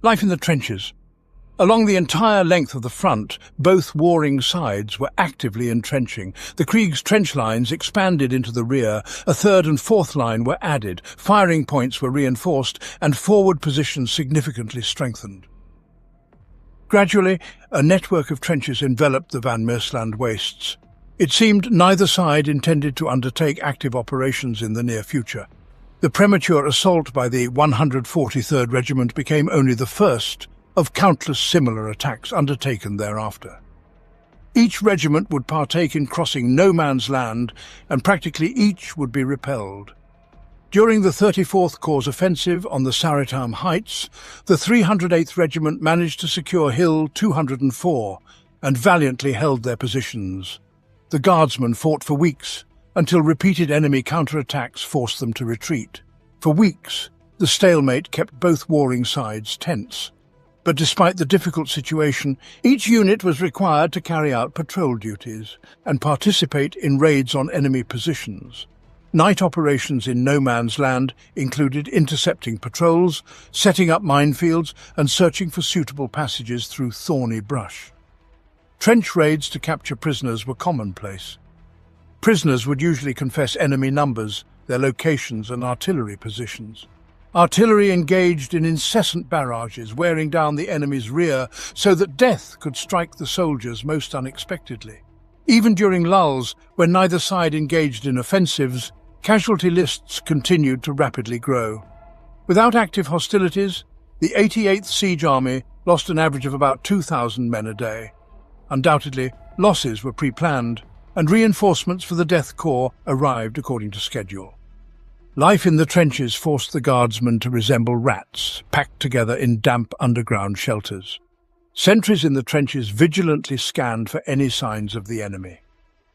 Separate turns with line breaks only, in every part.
Life in the trenches. Along the entire length of the front, both warring sides were actively entrenching. The Krieg's trench lines expanded into the rear, a third and fourth line were added, firing points were reinforced, and forward positions significantly strengthened. Gradually, a network of trenches enveloped the Van Mersland wastes. It seemed neither side intended to undertake active operations in the near future. The premature assault by the 143rd Regiment became only the first of countless similar attacks undertaken thereafter. Each regiment would partake in crossing no man's land, and practically each would be repelled. During the 34th Corps offensive on the Saritam Heights, the 308th Regiment managed to secure Hill 204 and valiantly held their positions. The Guardsmen fought for weeks, until repeated enemy counterattacks forced them to retreat. For weeks, the stalemate kept both warring sides tense. But despite the difficult situation, each unit was required to carry out patrol duties and participate in raids on enemy positions. Night operations in no man's land included intercepting patrols, setting up minefields, and searching for suitable passages through thorny brush. Trench raids to capture prisoners were commonplace. Prisoners would usually confess enemy numbers, their locations, and artillery positions. Artillery engaged in incessant barrages, wearing down the enemy's rear so that death could strike the soldiers most unexpectedly. Even during lulls, when neither side engaged in offensives, casualty lists continued to rapidly grow. Without active hostilities, the 88th Siege Army lost an average of about 2,000 men a day. Undoubtedly, losses were pre-planned, and reinforcements for the Death Corps arrived according to schedule. Life in the trenches forced the Guardsmen to resemble rats, packed together in damp underground shelters. Sentries in the trenches vigilantly scanned for any signs of the enemy.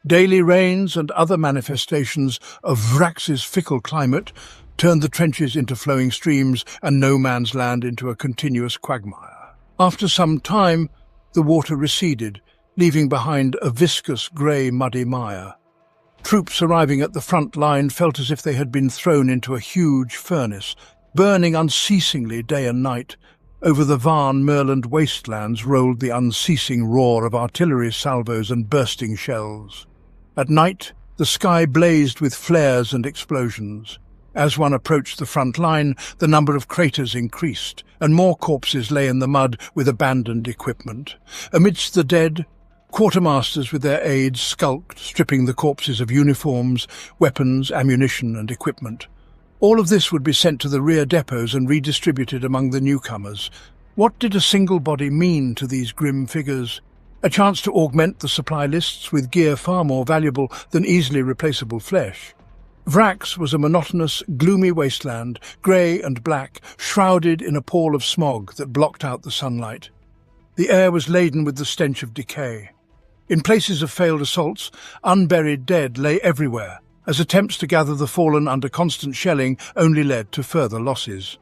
Daily rains and other manifestations of Vraks's fickle climate turned the trenches into flowing streams and no man's land into a continuous quagmire. After some time, the water receded, leaving behind a viscous, grey, muddy mire. Troops arriving at the front line felt as if they had been thrown into a huge furnace, burning unceasingly day and night. Over the Van Mersland wastelands rolled the unceasing roar of artillery salvos and bursting shells. At night, the sky blazed with flares and explosions. As one approached the front line, the number of craters increased, and more corpses lay in the mud with abandoned equipment. Amidst the dead, quartermasters with their aides skulked, stripping the corpses of uniforms, weapons, ammunition, and equipment. All of this would be sent to the rear depots and redistributed among the newcomers. What did a single body mean to these grim figures? A chance to augment the supply lists with gear far more valuable than easily replaceable flesh. Vraks was a monotonous, gloomy wasteland, grey and black, shrouded in a pall of smog that blocked out the sunlight. The air was laden with the stench of decay. In places of failed assaults, unburied dead lay everywhere, as attempts to gather the fallen under constant shelling only led to further losses.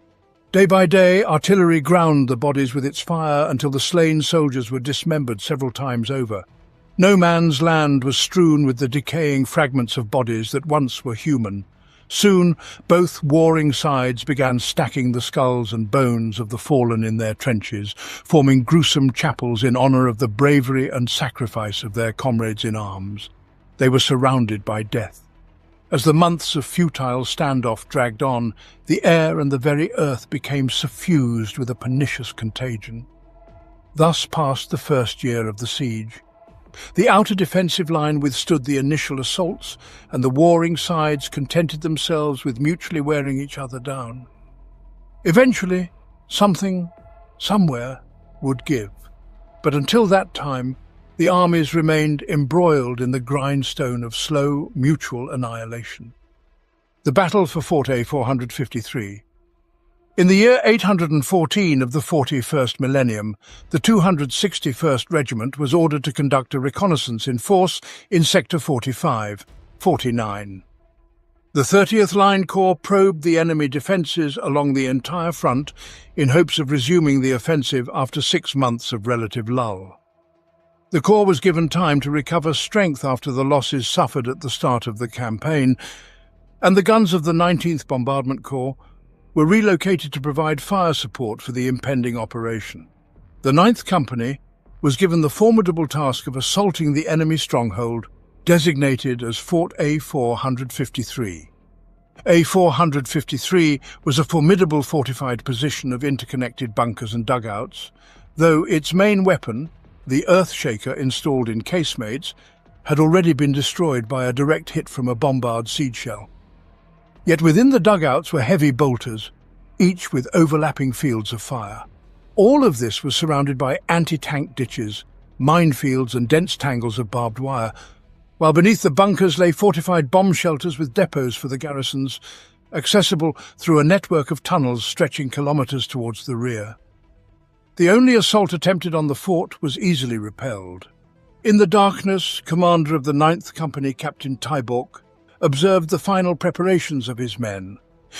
Day by day, artillery ground the bodies with its fire until the slain soldiers were dismembered several times over. No man's land was strewn with the decaying fragments of bodies that once were human. Soon, both warring sides began stacking the skulls and bones of the fallen in their trenches, forming gruesome chapels in honour of the bravery and sacrifice of their comrades in arms. They were surrounded by death. As the months of futile standoff dragged on, the air and the very earth became suffused with a pernicious contagion. Thus passed the first year of the siege. The outer defensive line withstood the initial assaults, and the warring sides contented themselves with mutually wearing each other down. Eventually, something, somewhere, would give. But until that time, the armies remained embroiled in the grindstone of slow, mutual annihilation. The battle for Forte 453. In the year 814 of the 41st millennium, the 261st Regiment was ordered to conduct a reconnaissance in force in Sector 45, 49. The 30th Line Corps probed the enemy defences along the entire front in hopes of resuming the offensive after 6 months of relative lull. The Corps was given time to recover strength after the losses suffered at the start of the campaign, and the guns of the 19th Bombardment Corps were relocated to provide fire support for the impending operation. The 9th Company was given the formidable task of assaulting the enemy stronghold, designated as Fort A453. A453 was a formidable fortified position of interconnected bunkers and dugouts, though its main weapon, the earthshaker installed in casemates, had already been destroyed by a direct hit from a bombard siege shell. Yet within the dugouts were heavy bolters, each with overlapping fields of fire. All of this was surrounded by anti-tank ditches, minefields and dense tangles of barbed wire, while beneath the bunkers lay fortified bomb shelters with depots for the garrisons, accessible through a network of tunnels stretching kilometers towards the rear. The only assault attempted on the fort was easily repelled. In the darkness, commander of the 9th Company, Captain Tybork, observed the final preparations of his men.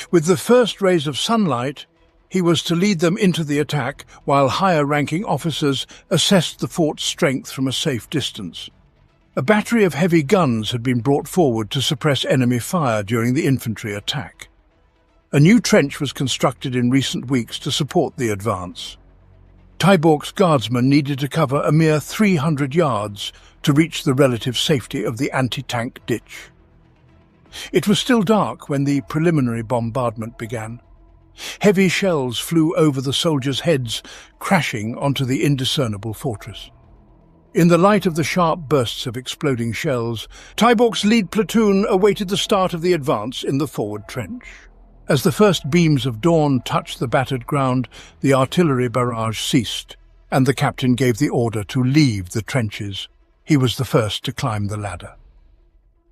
With the first rays of sunlight, he was to lead them into the attack, while higher-ranking officers assessed the fort's strength from a safe distance. A battery of heavy guns had been brought forward to suppress enemy fire during the infantry attack. A new trench was constructed in recent weeks to support the advance. Tybork's guardsmen needed to cover a mere 300 yards to reach the relative safety of the anti-tank ditch. It was still dark when the preliminary bombardment began. Heavy shells flew over the soldiers' heads, crashing onto the indiscernible fortress. In the light of the sharp bursts of exploding shells, Tybork's lead platoon awaited the start of the advance in the forward trench. As the first beams of dawn touched the battered ground, the artillery barrage ceased, and the captain gave the order to leave the trenches. He was the first to climb the ladder.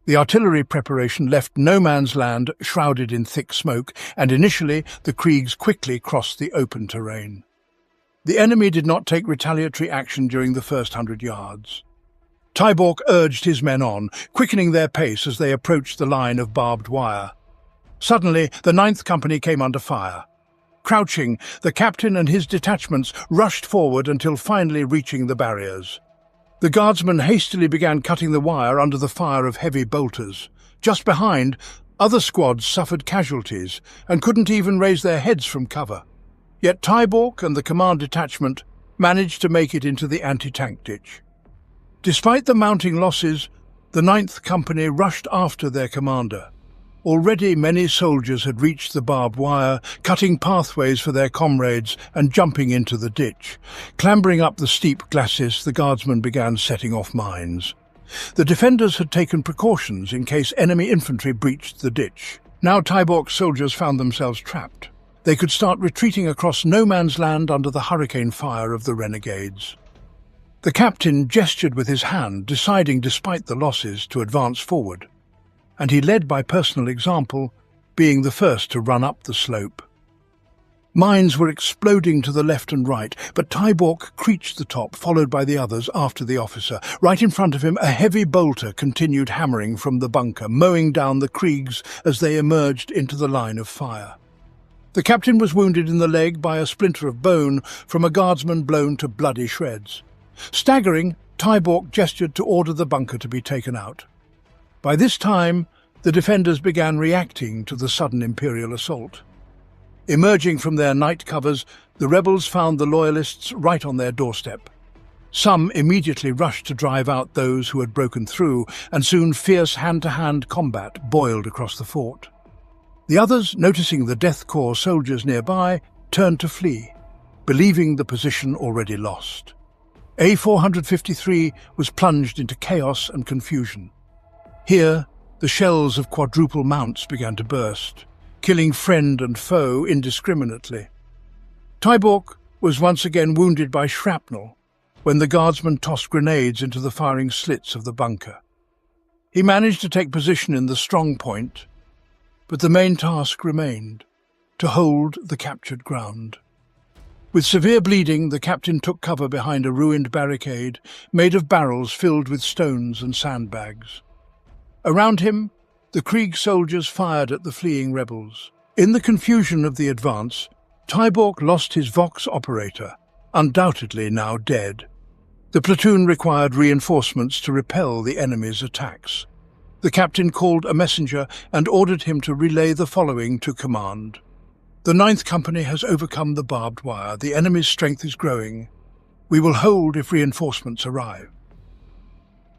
The artillery preparation left no man's land shrouded in thick smoke, and initially the Kriegs quickly crossed the open terrain. The enemy did not take retaliatory action during the first 100 yards. Tybork urged his men on, quickening their pace as they approached the line of barbed wire. Suddenly, the 9th Company came under fire. Crouching, the captain and his detachments rushed forward until finally reaching the barriers. The guardsmen hastily began cutting the wire under the fire of heavy bolters. Just behind, other squads suffered casualties and couldn't even raise their heads from cover. Yet Tybork and the command detachment managed to make it into the anti-tank ditch. Despite the mounting losses, the 9th Company rushed after their commander. Already many soldiers had reached the barbed wire, cutting pathways for their comrades and jumping into the ditch. Clambering up the steep glacis, the guardsmen began setting off mines. The defenders had taken precautions in case enemy infantry breached the ditch. Now Tybork's soldiers found themselves trapped. They could start retreating across no man's land under the hurricane fire of the renegades. The captain gestured with his hand, deciding, despite the losses, to advance forward. And he led by personal example, being the first to run up the slope. Mines were exploding to the left and right, but Tybork reached the top, followed by the others after the officer. Right in front of him, a heavy bolter continued hammering from the bunker, mowing down the Kriegs as they emerged into the line of fire. The captain was wounded in the leg by a splinter of bone from a guardsman blown to bloody shreds. Staggering, Tybork gestured to order the bunker to be taken out. By this time, the defenders began reacting to the sudden Imperial assault. Emerging from their night covers, the rebels found the Loyalists right on their doorstep. Some immediately rushed to drive out those who had broken through, and soon fierce hand-to-hand combat boiled across the fort. The others, noticing the Death Corps soldiers nearby, turned to flee, believing the position already lost. A453 was plunged into chaos and confusion. Here, the shells of quadruple mounts began to burst, killing friend and foe indiscriminately. Tybork was once again wounded by shrapnel when the guardsmen tossed grenades into the firing slits of the bunker. He managed to take position in the strong point, but the main task remained, to hold the captured ground. With severe bleeding, the captain took cover behind a ruined barricade made of barrels filled with stones and sandbags. Around him, the Krieg soldiers fired at the fleeing rebels. In the confusion of the advance, Tybork lost his Vox operator, undoubtedly now dead. The platoon required reinforcements to repel the enemy's attacks. The captain called a messenger and ordered him to relay the following to command. The Ninth Company has overcome the barbed wire. The enemy's strength is growing. We will hold if reinforcements arrive.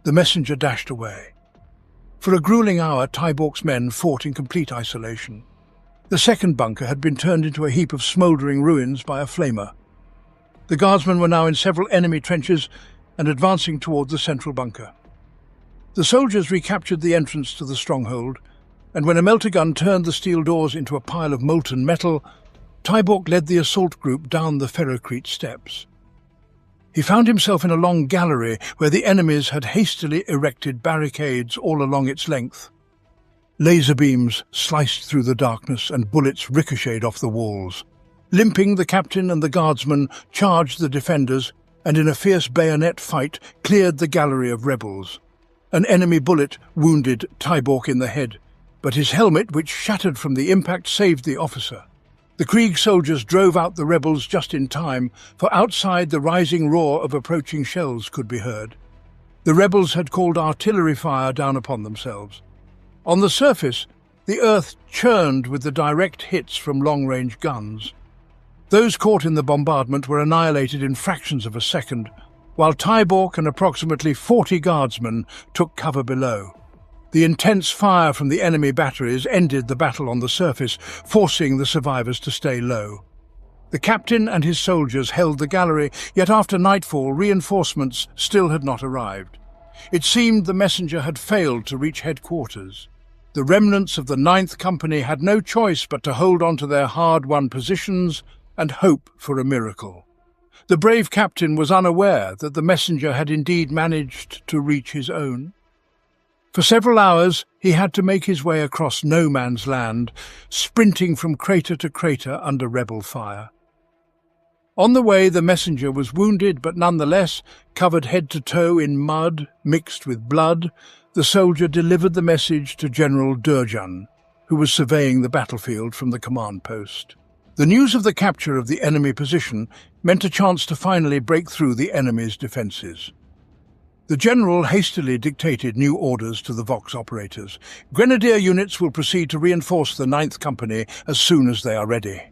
The messenger dashed away. For a grueling hour, Tybork's men fought in complete isolation. The second bunker had been turned into a heap of smouldering ruins by a flamer. The guardsmen were now in several enemy trenches and advancing toward the central bunker. The soldiers recaptured the entrance to the stronghold, and when a melter gun turned the steel doors into a pile of molten metal, Tybork led the assault group down the ferrocrete steps. He found himself in a long gallery where the enemies had hastily erected barricades all along its length. Laser beams sliced through the darkness and bullets ricocheted off the walls. Limping, the captain and the guardsmen charged the defenders and in a fierce bayonet fight cleared the gallery of rebels. An enemy bullet wounded Tybork in the head, but his helmet, which shattered from the impact, saved the officer. The Krieg soldiers drove out the rebels just in time, for outside the rising roar of approaching shells could be heard. The rebels had called artillery fire down upon themselves. On the surface, the earth churned with the direct hits from long-range guns. Those caught in the bombardment were annihilated in fractions of a second, while Tybork and approximately 40 guardsmen took cover below. The intense fire from the enemy batteries ended the battle on the surface, forcing the survivors to stay low. The captain and his soldiers held the gallery, yet after nightfall reinforcements still had not arrived. It seemed the messenger had failed to reach headquarters. The remnants of the Ninth Company had no choice but to hold on to their hard-won positions and hope for a miracle. The brave captain was unaware that the messenger had indeed managed to reach his own. For several hours he had to make his way across no man's land, sprinting from crater to crater under rebel fire. On the way the messenger was wounded, but nonetheless, covered head to toe in mud mixed with blood, the soldier delivered the message to General Durjan, who was surveying the battlefield from the command post. The news of the capture of the enemy position meant a chance to finally break through the enemy's defences. The general hastily dictated new orders to the Vraks operators. Grenadier units will proceed to reinforce the Ninth Company as soon as they are ready.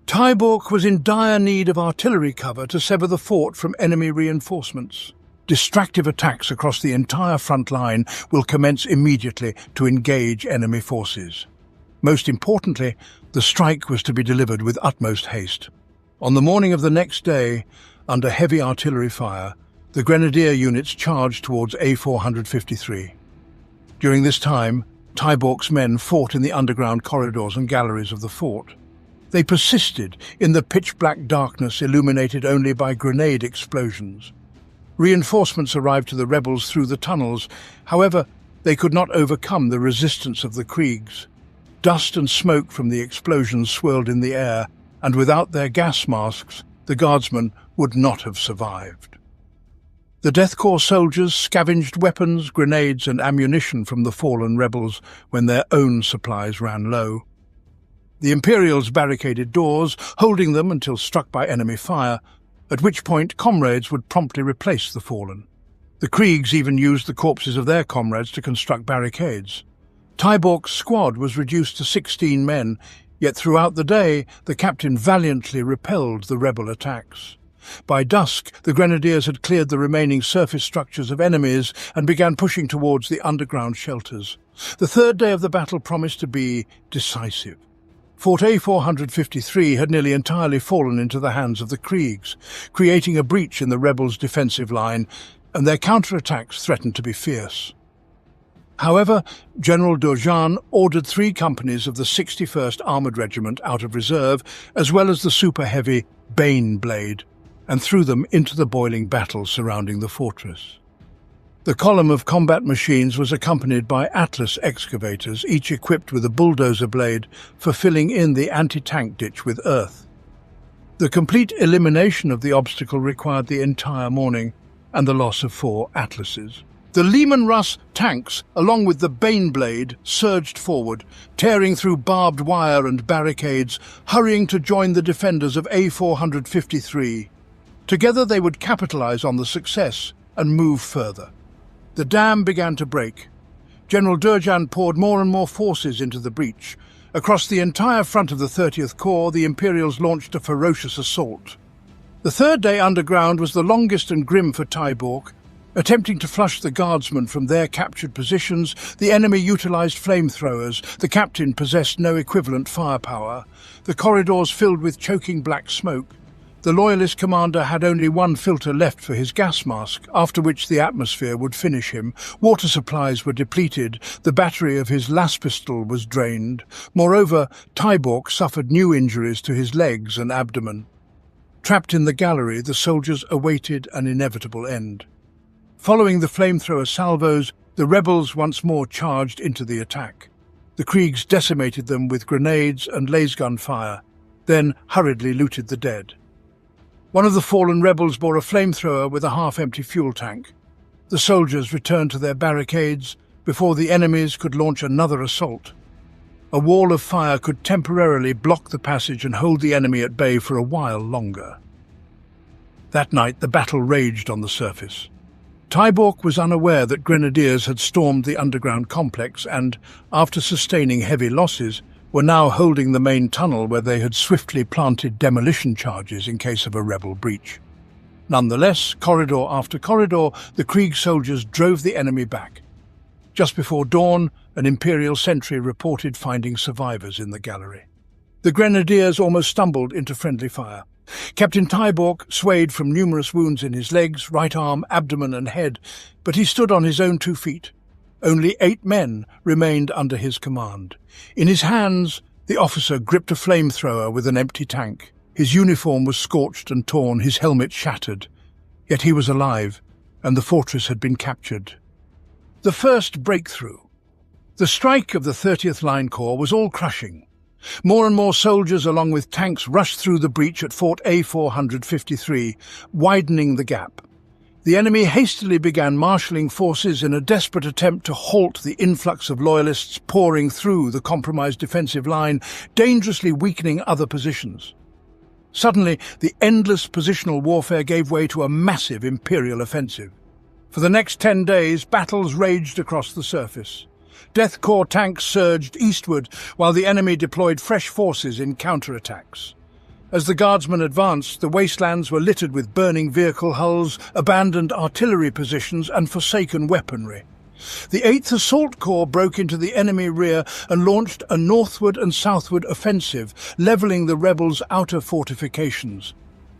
Tybork was in dire need of artillery cover to sever the fort from enemy reinforcements. Distractive attacks across the entire front line will commence immediately to engage enemy forces. Most importantly, the strike was to be delivered with utmost haste. On the morning of the next day, under heavy artillery fire, the grenadier units charged towards A453. During this time, Tybork's men fought in the underground corridors and galleries of the fort. They persisted in the pitch-black darkness illuminated only by grenade explosions. Reinforcements arrived to the rebels through the tunnels. However, they could not overcome the resistance of the Kriegs. Dust and smoke from the explosions swirled in the air, and without their gas masks, the guardsmen would not have survived. The Death Corps soldiers scavenged weapons, grenades and ammunition from the fallen rebels when their own supplies ran low. The Imperials barricaded doors, holding them until struck by enemy fire, at which point comrades would promptly replace the fallen. The Kriegs even used the corpses of their comrades to construct barricades. Tybork's squad was reduced to 16 men, yet throughout the day the captain valiantly repelled the rebel attacks. By dusk, the grenadiers had cleared the remaining surface structures of enemies and began pushing towards the underground shelters. The third day of the battle promised to be decisive. Fort A453 had nearly entirely fallen into the hands of the Kriegs, creating a breach in the rebels' defensive line, and their counterattacks threatened to be fierce. However, General Durjan ordered 3 companies of the 61st Armoured Regiment out of reserve, as well as the super-heavy Bane Blade, and threw them into the boiling battle surrounding the fortress. The column of combat machines was accompanied by Atlas excavators, each equipped with a bulldozer blade for filling in the anti-tank ditch with earth. The complete elimination of the obstacle required the entire morning and the loss of 4 Atlases. The Lehman Russ tanks, along with the Bane Blade, surged forward, tearing through barbed wire and barricades, hurrying to join the defenders of A453. Together they would capitalize on the success and move further. The dam began to break. General Durjan poured more and more forces into the breach, Across the entire front of the 30th Corps, the Imperials launched a ferocious assault. The third day underground was the longest and grim for Tyborg. Attempting to flush the guardsmen from their captured positions, the enemy utilized flamethrowers. The captain possessed no equivalent firepower. The corridors filled with choking black smoke. The Loyalist commander had only one filter left for his gas mask, after which the atmosphere would finish him. Water supplies were depleted. The battery of his las pistol was drained. Moreover, Tyborg suffered new injuries to his legs and abdomen. Trapped in the gallery, the soldiers awaited an inevitable end. Following the flamethrower salvos, the rebels once more charged into the attack. The Kriegs decimated them with grenades and lasgun fire, then hurriedly looted the dead. One of the fallen rebels bore a flamethrower with a half-empty fuel tank. The soldiers returned to their barricades before the enemies could launch another assault. A wall of fire could temporarily block the passage and hold the enemy at bay for a while longer. That night, the battle raged on the surface. Tyborg was unaware that grenadiers had stormed the underground complex and, after sustaining heavy losses, were now holding the main tunnel where they had swiftly planted demolition charges in case of a rebel breach. Nonetheless, corridor after corridor, the Krieg soldiers drove the enemy back. Just before dawn, an Imperial sentry reported finding survivors in the gallery. The grenadiers almost stumbled into friendly fire. Captain Tyborg swayed from numerous wounds in his legs, right arm, abdomen and head, but he stood on his own 2 feet. Only 8 men remained under his command. In his hands, the officer gripped a flamethrower with an empty tank. His uniform was scorched and torn, his helmet shattered. Yet he was alive, and the fortress had been captured. The first breakthrough. The strike of the 30th Line Corps was all-crushing. More and more soldiers along with tanks rushed through the breach at Fort A453, widening the gap. The enemy hastily began marshalling forces in a desperate attempt to halt the influx of Loyalists pouring through the compromised defensive line, dangerously weakening other positions. Suddenly, the endless positional warfare gave way to a massive Imperial offensive. For the next 10 days, battles raged across the surface. Death Corps tanks surged eastward, while the enemy deployed fresh forces in counterattacks. As the guardsmen advanced, the wastelands were littered with burning vehicle hulls, abandoned artillery positions and forsaken weaponry. The 8th Assault Corps broke into the enemy rear and launched a northward and southward offensive, levelling the rebels' outer fortifications.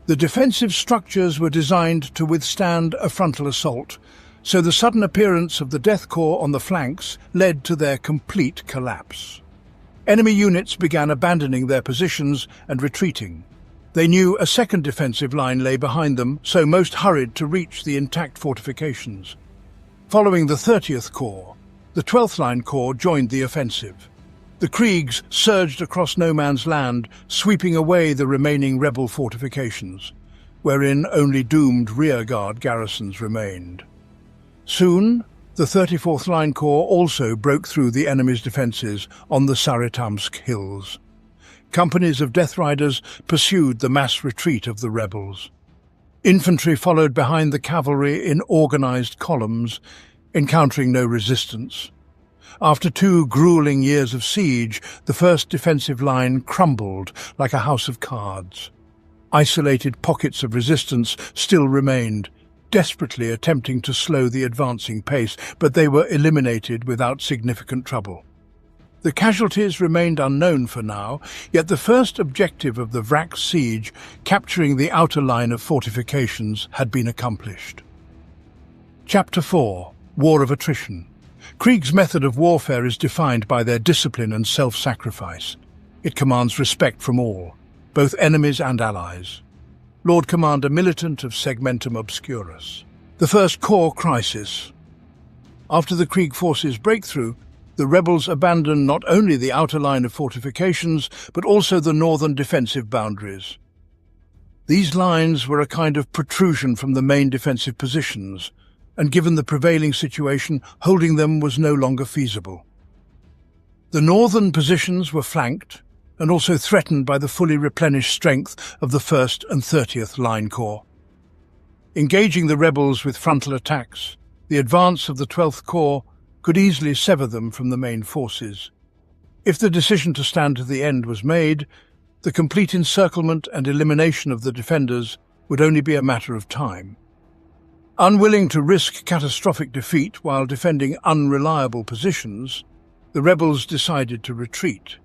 The defensive structures were designed to withstand a frontal assault, so the sudden appearance of the Death Corps on the flanks led to their complete collapse. Enemy units began abandoning their positions and retreating. They knew a second defensive line lay behind them, so most hurried to reach the intact fortifications. Following the 30th Corps, the 12th Line Corps joined the offensive. The Kriegs surged across no man's land, sweeping away the remaining rebel fortifications, wherein only doomed rearguard garrisons remained. Soon, the 34th Line Corps also broke through the enemy's defences on the Saritamsk hills. Companies of Death Riders pursued the mass retreat of the rebels. Infantry followed behind the cavalry in organised columns, encountering no resistance. After 2 gruelling years of siege, the first defensive line crumbled like a house of cards. Isolated pockets of resistance still remained, desperately attempting to slow the advancing pace, but they were eliminated without significant trouble. The casualties remained unknown for now, yet the first objective of the Vraks siege, capturing the outer line of fortifications, had been accomplished. Chapter 4. War of Attrition. Krieg's method of warfare is defined by their discipline and self-sacrifice. It commands respect from all, both enemies and allies. Lord Commander Militant of Segmentum Obscurus. The First Corps Crisis. After the Krieg forces' breakthrough, the rebels abandoned not only the outer line of fortifications, but also the northern defensive boundaries. These lines were a kind of protrusion from the main defensive positions, and given the prevailing situation, holding them was no longer feasible. The northern positions were flanked, and also threatened by the fully replenished strength of the 1st and 30th Line Corps. Engaging the rebels with frontal attacks, the advance of the 12th Corps could easily sever them from the main forces. If the decision to stand to the end was made, the complete encirclement and elimination of the defenders would only be a matter of time. Unwilling to risk catastrophic defeat while defending unreliable positions, the rebels decided to retreat.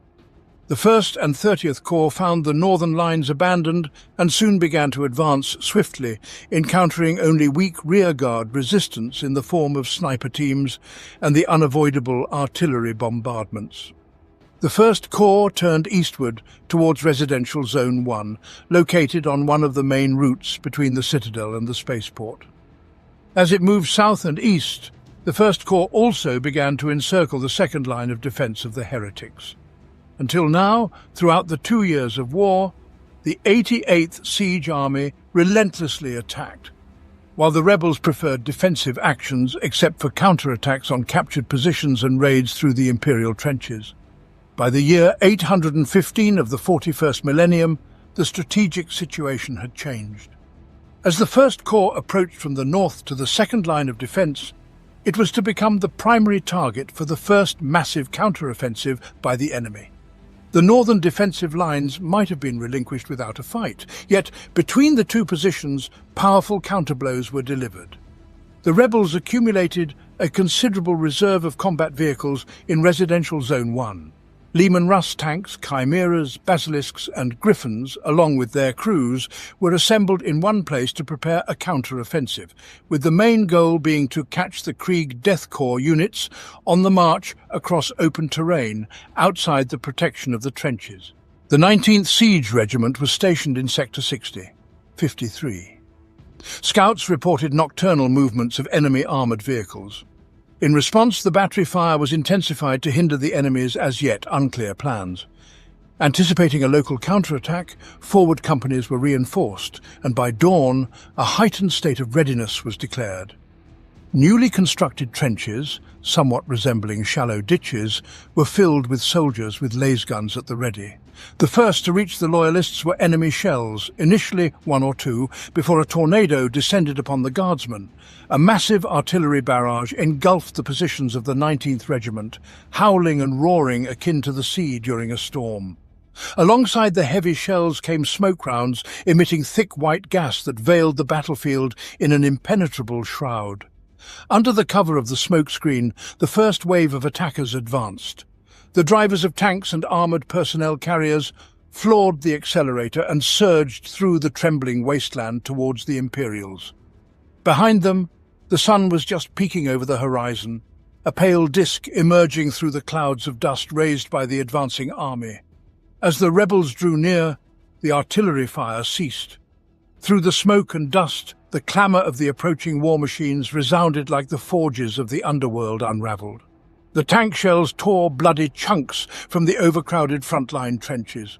The 1st and 30th Corps found the northern lines abandoned and soon began to advance swiftly, encountering only weak rearguard resistance in the form of sniper teams and the unavoidable artillery bombardments. The 1st Corps turned eastward towards Residential Zone 1, located on one of the main routes between the citadel and the spaceport. As it moved south and east, the 1st Corps also began to encircle the second line of defense of the heretics. Until now, throughout the 2 years of war, the 88th Siege Army relentlessly attacked, while the rebels preferred defensive actions except for counterattacks on captured positions and raids through the Imperial trenches. By the year 815 of the 41st millennium, the strategic situation had changed. As the 1st Corps approached from the north to the second line of defense, it was to become the primary target for the first massive counteroffensive by the enemy. The northern defensive lines might have been relinquished without a fight, yet between the two positions, powerful counterblows were delivered. The rebels accumulated a considerable reserve of combat vehicles in Residential Zone 1. Lehman Russ tanks, Chimeras, Basilisks and Griffins, along with their crews, were assembled in one place to prepare a counter-offensive, with the main goal being to catch the Krieg Death Corps units on the march across open terrain outside the protection of the trenches. The 19th Siege Regiment was stationed in Sector 60, 53. Scouts reported nocturnal movements of enemy armoured vehicles. In response, the battery fire was intensified to hinder the enemy's as yet unclear plans. Anticipating a local counterattack, forward companies were reinforced, and by dawn, a heightened state of readiness was declared. Newly constructed trenches, somewhat resembling shallow ditches, were filled with soldiers with lasguns at the ready. The first to reach the Loyalists were enemy shells, initially 1 or 2, before a tornado descended upon the Guardsmen. A massive artillery barrage engulfed the positions of the 19th Regiment, howling and roaring akin to the sea during a storm. Alongside the heavy shells came smoke rounds, emitting thick white gas that veiled the battlefield in an impenetrable shroud. Under the cover of the smokescreen, the first wave of attackers advanced. The drivers of tanks and armoured personnel carriers floored the accelerator and surged through the trembling wasteland towards the Imperials. Behind them, the sun was just peeking over the horizon, a pale disk emerging through the clouds of dust raised by the advancing army. As the rebels drew near, the artillery fire ceased. Through the smoke and dust, the clamour of the approaching war machines resounded like the forges of the underworld unravelled. The tank shells tore bloody chunks from the overcrowded frontline trenches.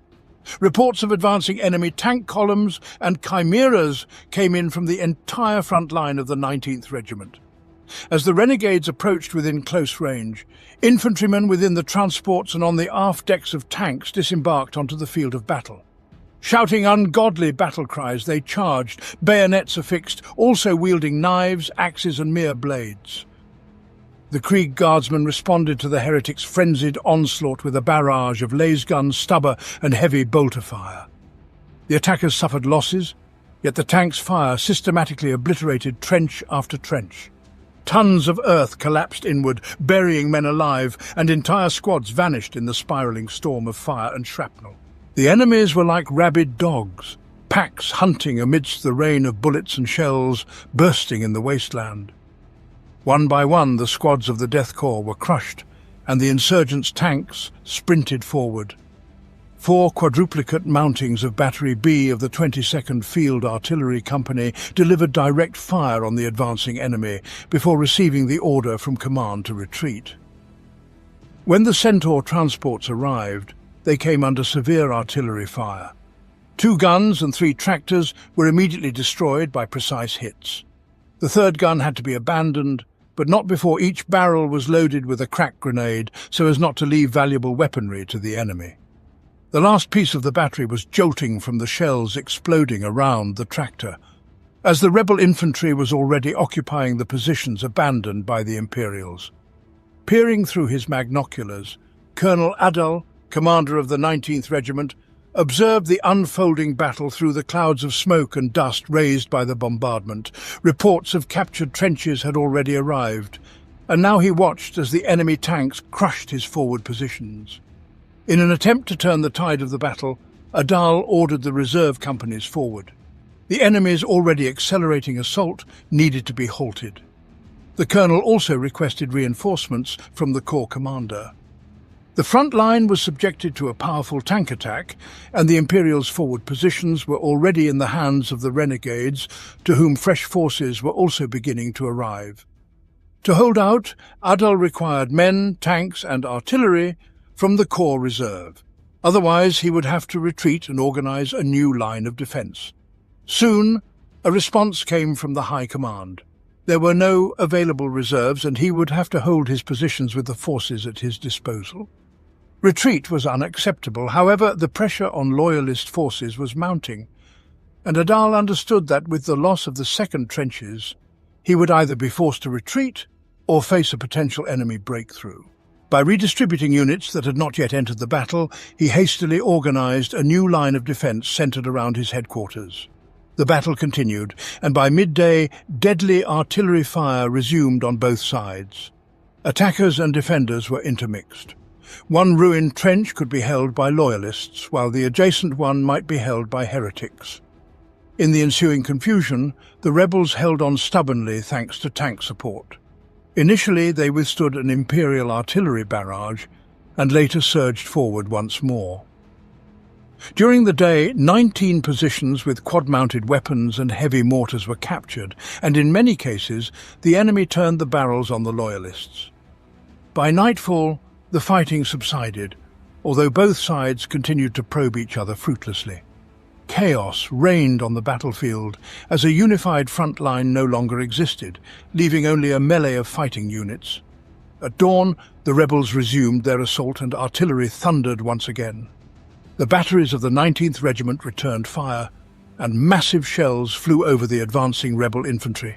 Reports of advancing enemy tank columns and chimeras came in from the entire front line of the 19th Regiment. As the renegades approached within close range, infantrymen within the transports and on the aft decks of tanks disembarked onto the field of battle. Shouting ungodly battle cries, they charged, bayonets affixed, also wielding knives, axes and mere blades. The Krieg Guardsmen responded to the heretics' frenzied onslaught with a barrage of lasguns, stubber and heavy bolter fire. The attackers suffered losses, yet the tanks' fire systematically obliterated trench after trench. Tons of earth collapsed inward, burying men alive, and entire squads vanished in the spiralling storm of fire and shrapnel. The enemies were like rabid dogs, packs hunting amidst the rain of bullets and shells bursting in the wasteland. One by one, the squads of the Death Corps were crushed, and the insurgents' tanks sprinted forward. 4 quadruplicate mountings of Battery B of the 22nd Field Artillery Company delivered direct fire on the advancing enemy before receiving the order from command to retreat. When the Centaur transports arrived, they came under severe artillery fire. 2 guns and 3 tractors were immediately destroyed by precise hits. The 3rd gun had to be abandoned, but not before each barrel was loaded with a crack grenade so as not to leave valuable weaponry to the enemy. The last piece of the battery was jolting from the shells exploding around the tractor, as the rebel infantry was already occupying the positions abandoned by the Imperials. Peering through his magnoculars, Colonel Adal, commander of the 19th Regiment, observed the unfolding battle through the clouds of smoke and dust raised by the bombardment. Reports of captured trenches had already arrived, and now he watched as the enemy tanks crushed his forward positions. In an attempt to turn the tide of the battle, Adal ordered the reserve companies forward. The enemy's already accelerating assault needed to be halted. The colonel also requested reinforcements from the corps commander. The front line was subjected to a powerful tank attack, and the Imperial's forward positions were already in the hands of the renegades, to whom fresh forces were also beginning to arrive. To hold out, Adal required men, tanks and artillery from the corps reserve. Otherwise, he would have to retreat and organize a new line of defense. Soon, a response came from the High Command. There were no available reserves, and he would have to hold his positions with the forces at his disposal. Retreat was unacceptable. However, the pressure on loyalist forces was mounting, and Adal understood that with the loss of the second trenches, he would either be forced to retreat or face a potential enemy breakthrough. By redistributing units that had not yet entered the battle, he hastily organized a new line of defense centered around his headquarters. The battle continued, and by midday, deadly artillery fire resumed on both sides. Attackers and defenders were intermixed. One ruined trench could be held by loyalists, while the adjacent one might be held by heretics. In the ensuing confusion, the rebels held on stubbornly thanks to tank support. Initially, they withstood an Imperial artillery barrage, and later surged forward once more. During the day, 19 positions with quad-mounted weapons and heavy mortars were captured, and in many cases, the enemy turned the barrels on the loyalists. By nightfall, the fighting subsided, although both sides continued to probe each other fruitlessly. Chaos reigned on the battlefield as a unified front line no longer existed, leaving only a melee of fighting units. At dawn, the rebels resumed their assault and artillery thundered once again. The batteries of the 19th Regiment returned fire, and massive shells flew over the advancing rebel infantry,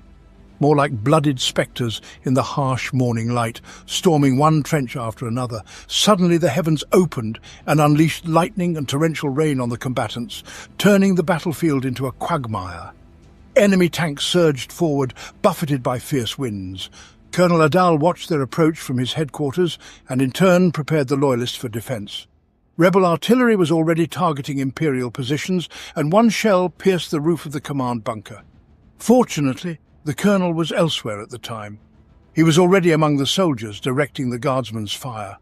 more like blooded spectres in the harsh morning light, storming one trench after another. Suddenly the heavens opened and unleashed lightning and torrential rain on the combatants, turning the battlefield into a quagmire. Enemy tanks surged forward, buffeted by fierce winds. Colonel Adal watched their approach from his headquarters and in turn prepared the Loyalists for defence. Rebel artillery was already targeting Imperial positions, and one shell pierced the roof of the command bunker. Fortunately, the colonel was elsewhere at the time. He was already among the soldiers, directing the guardsmen's fire.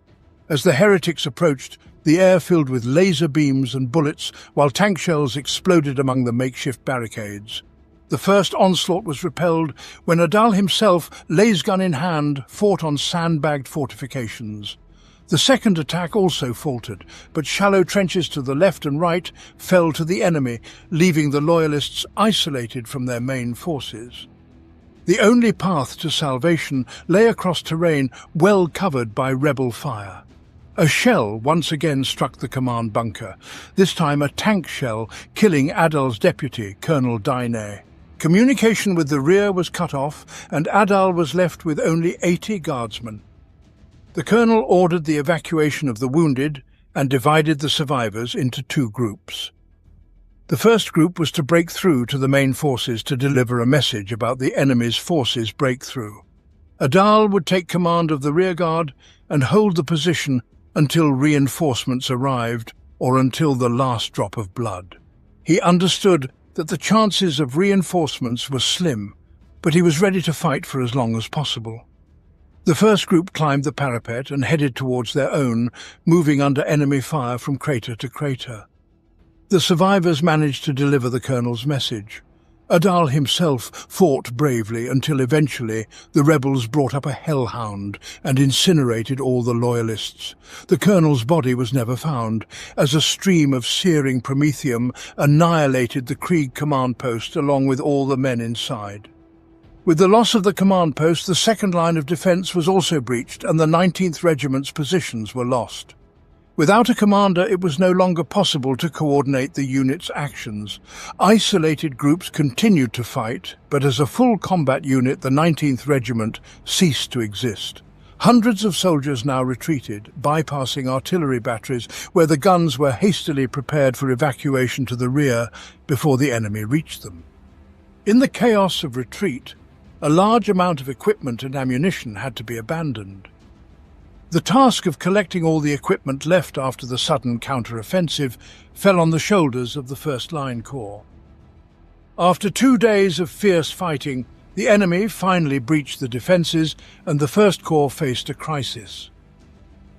As the heretics approached, the air filled with laser beams and bullets, while tank shells exploded among the makeshift barricades. The first onslaught was repelled when Adal himself, lasgun in hand, fought on sandbagged fortifications. The second attack also faltered, but shallow trenches to the left and right fell to the enemy, leaving the Loyalists isolated from their main forces. The only path to salvation lay across terrain well covered by rebel fire. A shell once again struck the command bunker, this time a tank shell, killing Adal's deputy, Colonel Daine. Communication with the rear was cut off, and Adal was left with only 80 guardsmen. The colonel ordered the evacuation of the wounded and divided the survivors into two groups. The first group was to break through to the main forces to deliver a message about the enemy's forces' breakthrough. Adal would take command of the rearguard and hold the position until reinforcements arrived or until the last drop of blood. He understood that the chances of reinforcements were slim, but he was ready to fight for as long as possible. The first group climbed the parapet and headed towards their own, moving under enemy fire from crater to crater. The survivors managed to deliver the colonel's message. Adal himself fought bravely until eventually the rebels brought up a hellhound and incinerated all the loyalists. The colonel's body was never found, as a stream of searing promethium annihilated the Krieg command post along with all the men inside. With the loss of the command post, the second line of defence was also breached and the 19th Regiment's positions were lost. Without a commander, it was no longer possible to coordinate the unit's actions. Isolated groups continued to fight, but as a full combat unit, the 19th Regiment ceased to exist. Hundreds of soldiers now retreated, bypassing artillery batteries where the guns were hastily prepared for evacuation to the rear before the enemy reached them. In the chaos of retreat, a large amount of equipment and ammunition had to be abandoned. The task of collecting all the equipment left after the sudden counter-offensive fell on the shoulders of the First Line Corps. After 2 days of fierce fighting, the enemy finally breached the defences and the First Corps faced a crisis.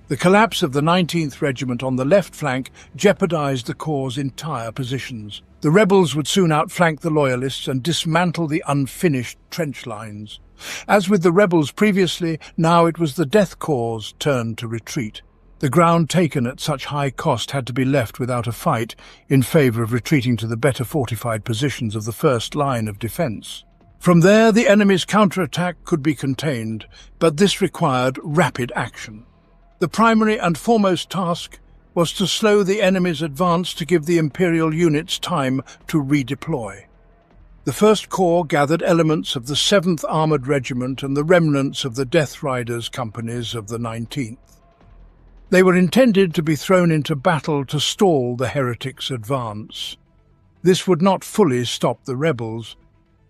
The collapse of the 19th Regiment on the left flank jeopardised the Corps' entire positions. The rebels would soon outflank the Loyalists and dismantle the unfinished trench lines. As with the rebels previously, now it was the Death Corps' turn to retreat. The ground taken at such high cost had to be left without a fight in favour of retreating to the better fortified positions of the first line of defence. From there, the enemy's counterattack could be contained, but this required rapid action. The primary and foremost task was to slow the enemy's advance to give the Imperial units time to redeploy. The First Corps gathered elements of the 7th Armoured Regiment and the remnants of the Death Riders companies of the 19th. They were intended to be thrown into battle to stall the heretics' advance. This would not fully stop the rebels,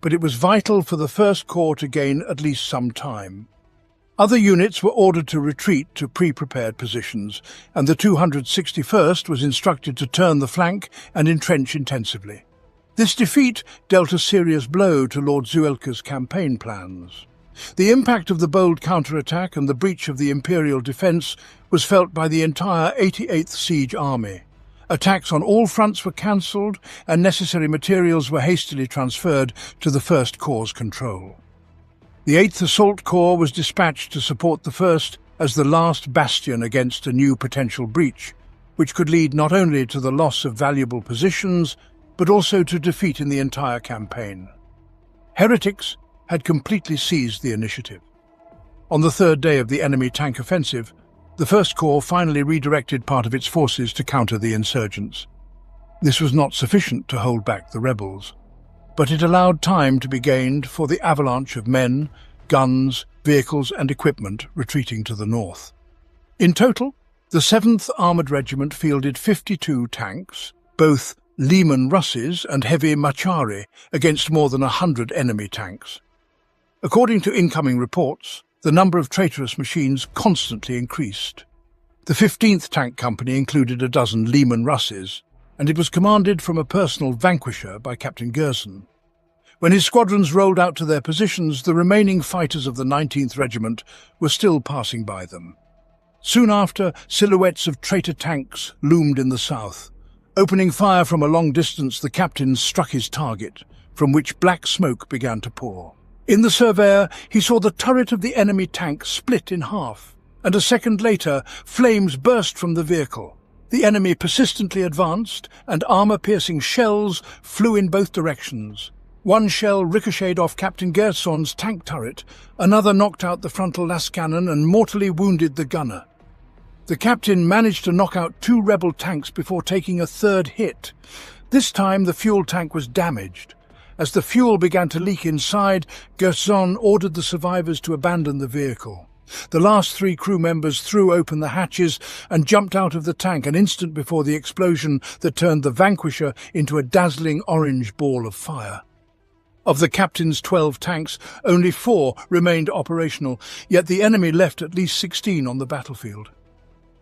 but it was vital for the First Corps to gain at least some time. Other units were ordered to retreat to pre-prepared positions, and the 261st was instructed to turn the flank and entrench intensively. This defeat dealt a serious blow to Lord Zuelka's campaign plans. The impact of the bold counterattack and the breach of the Imperial defence was felt by the entire 88th Siege Army. Attacks on all fronts were cancelled, and necessary materials were hastily transferred to the First Corps' control. The 8th Assault Corps was dispatched to support the 1st as the last bastion against a new potential breach, which could lead not only to the loss of valuable positions, but also to defeat in the entire campaign. Heretics had completely seized the initiative. On the 3rd day of the enemy tank offensive, the First Corps finally redirected part of its forces to counter the insurgents. This was not sufficient to hold back the rebels, but it allowed time to be gained for the avalanche of men, guns, vehicles and equipment retreating to the north. In total, the 7th Armoured Regiment fielded 52 tanks, both Lehman Russes and heavy Machari, against more than 100 enemy tanks. According to incoming reports, the number of traitorous machines constantly increased. The 15th Tank Company included a dozen Lehman Russes, and it was commanded from a personal vanquisher by Captain Gerson. When his squadrons rolled out to their positions, the remaining fighters of the 19th Regiment were still passing by them. Soon after, silhouettes of traitor tanks loomed in the south. Opening fire from a long distance, the captain struck his target, from which black smoke began to pour. In the surveyor, he saw the turret of the enemy tank split in half, and a second later, flames burst from the vehicle. The enemy persistently advanced, and armour-piercing shells flew in both directions. One shell ricocheted off Captain Gerson's tank turret, another knocked out the frontal lascannon and mortally wounded the gunner. The captain managed to knock out 2 rebel tanks before taking a third hit. This time the fuel tank was damaged. As the fuel began to leak inside, Gerson ordered the survivors to abandon the vehicle. The last 3 crew members threw open the hatches and jumped out of the tank an instant before the explosion that turned the Vanquisher into a dazzling orange ball of fire. Of the captain's 12 tanks, only 4 remained operational, yet the enemy left at least 16 on the battlefield.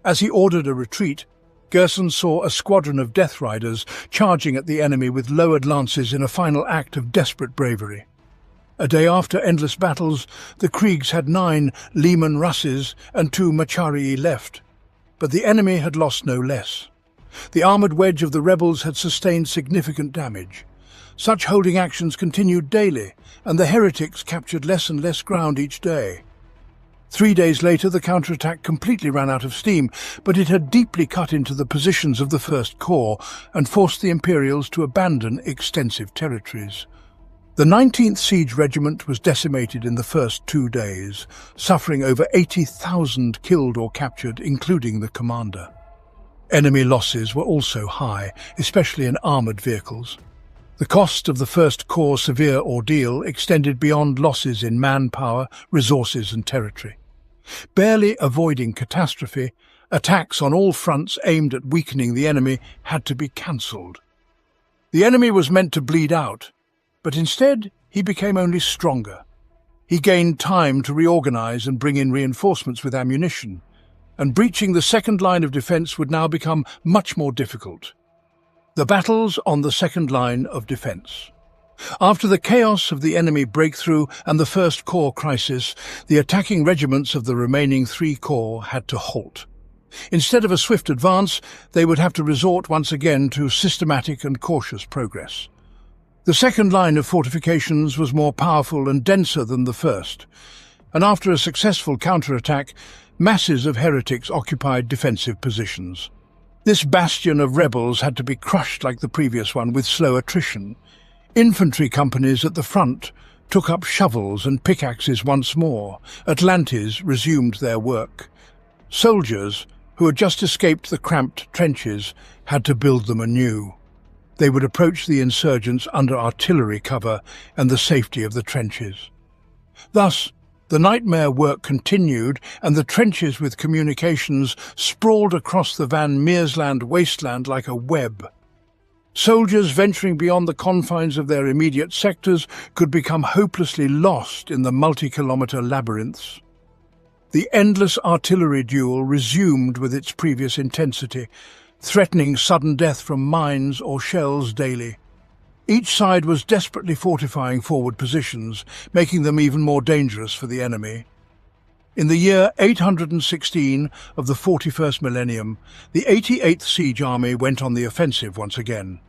As he ordered a retreat, Gerson saw a squadron of Death Riders charging at the enemy with lowered lances in a final act of desperate bravery. A day after endless battles, the Kriegs had 9 Lehman Russes and 2 Macharii left, but the enemy had lost no less. The armoured wedge of the rebels had sustained significant damage. Such holding actions continued daily, and the heretics captured less and less ground each day. 3 days later, the counterattack completely ran out of steam, but it had deeply cut into the positions of the First Corps and forced the Imperials to abandon extensive territories. The 19th Siege Regiment was decimated in the first 2 days, suffering over 80,000 killed or captured, including the commander. Enemy losses were also high, especially in armoured vehicles. The cost of the First Corps' severe ordeal extended beyond losses in manpower, resources and territory. Barely avoiding catastrophe, attacks on all fronts aimed at weakening the enemy had to be cancelled. The enemy was meant to bleed out, but instead he became only stronger. He gained time to reorganize and bring in reinforcements with ammunition, and breaching the second line of defense would now become much more difficult. The battles on the second line of defense. After the chaos of the enemy breakthrough and the First Corps crisis, the attacking regiments of the remaining 3 corps had to halt. Instead of a swift advance, they would have to resort once again to systematic and cautious progress. The second line of fortifications was more powerful and denser than the first, and after a successful counterattack, masses of heretics occupied defensive positions. This bastion of rebels had to be crushed like the previous one with slow attrition. Infantry companies at the front took up shovels and pickaxes once more. Atlantes resumed their work. Soldiers, who had just escaped the cramped trenches, had to build them anew. They would approach the insurgents under artillery cover and the safety of the trenches. Thus, the nightmare work continued, and the trenches with communications sprawled across the Van Meersland wasteland like a web. Soldiers venturing beyond the confines of their immediate sectors could become hopelessly lost in the multi-kilometre labyrinths. The endless artillery duel resumed with its previous intensity, threatening sudden death from mines or shells daily. Each side was desperately fortifying forward positions, making them even more dangerous for the enemy. In the year 816 of the 41st millennium, the 88th Siege Army went on the offensive once again.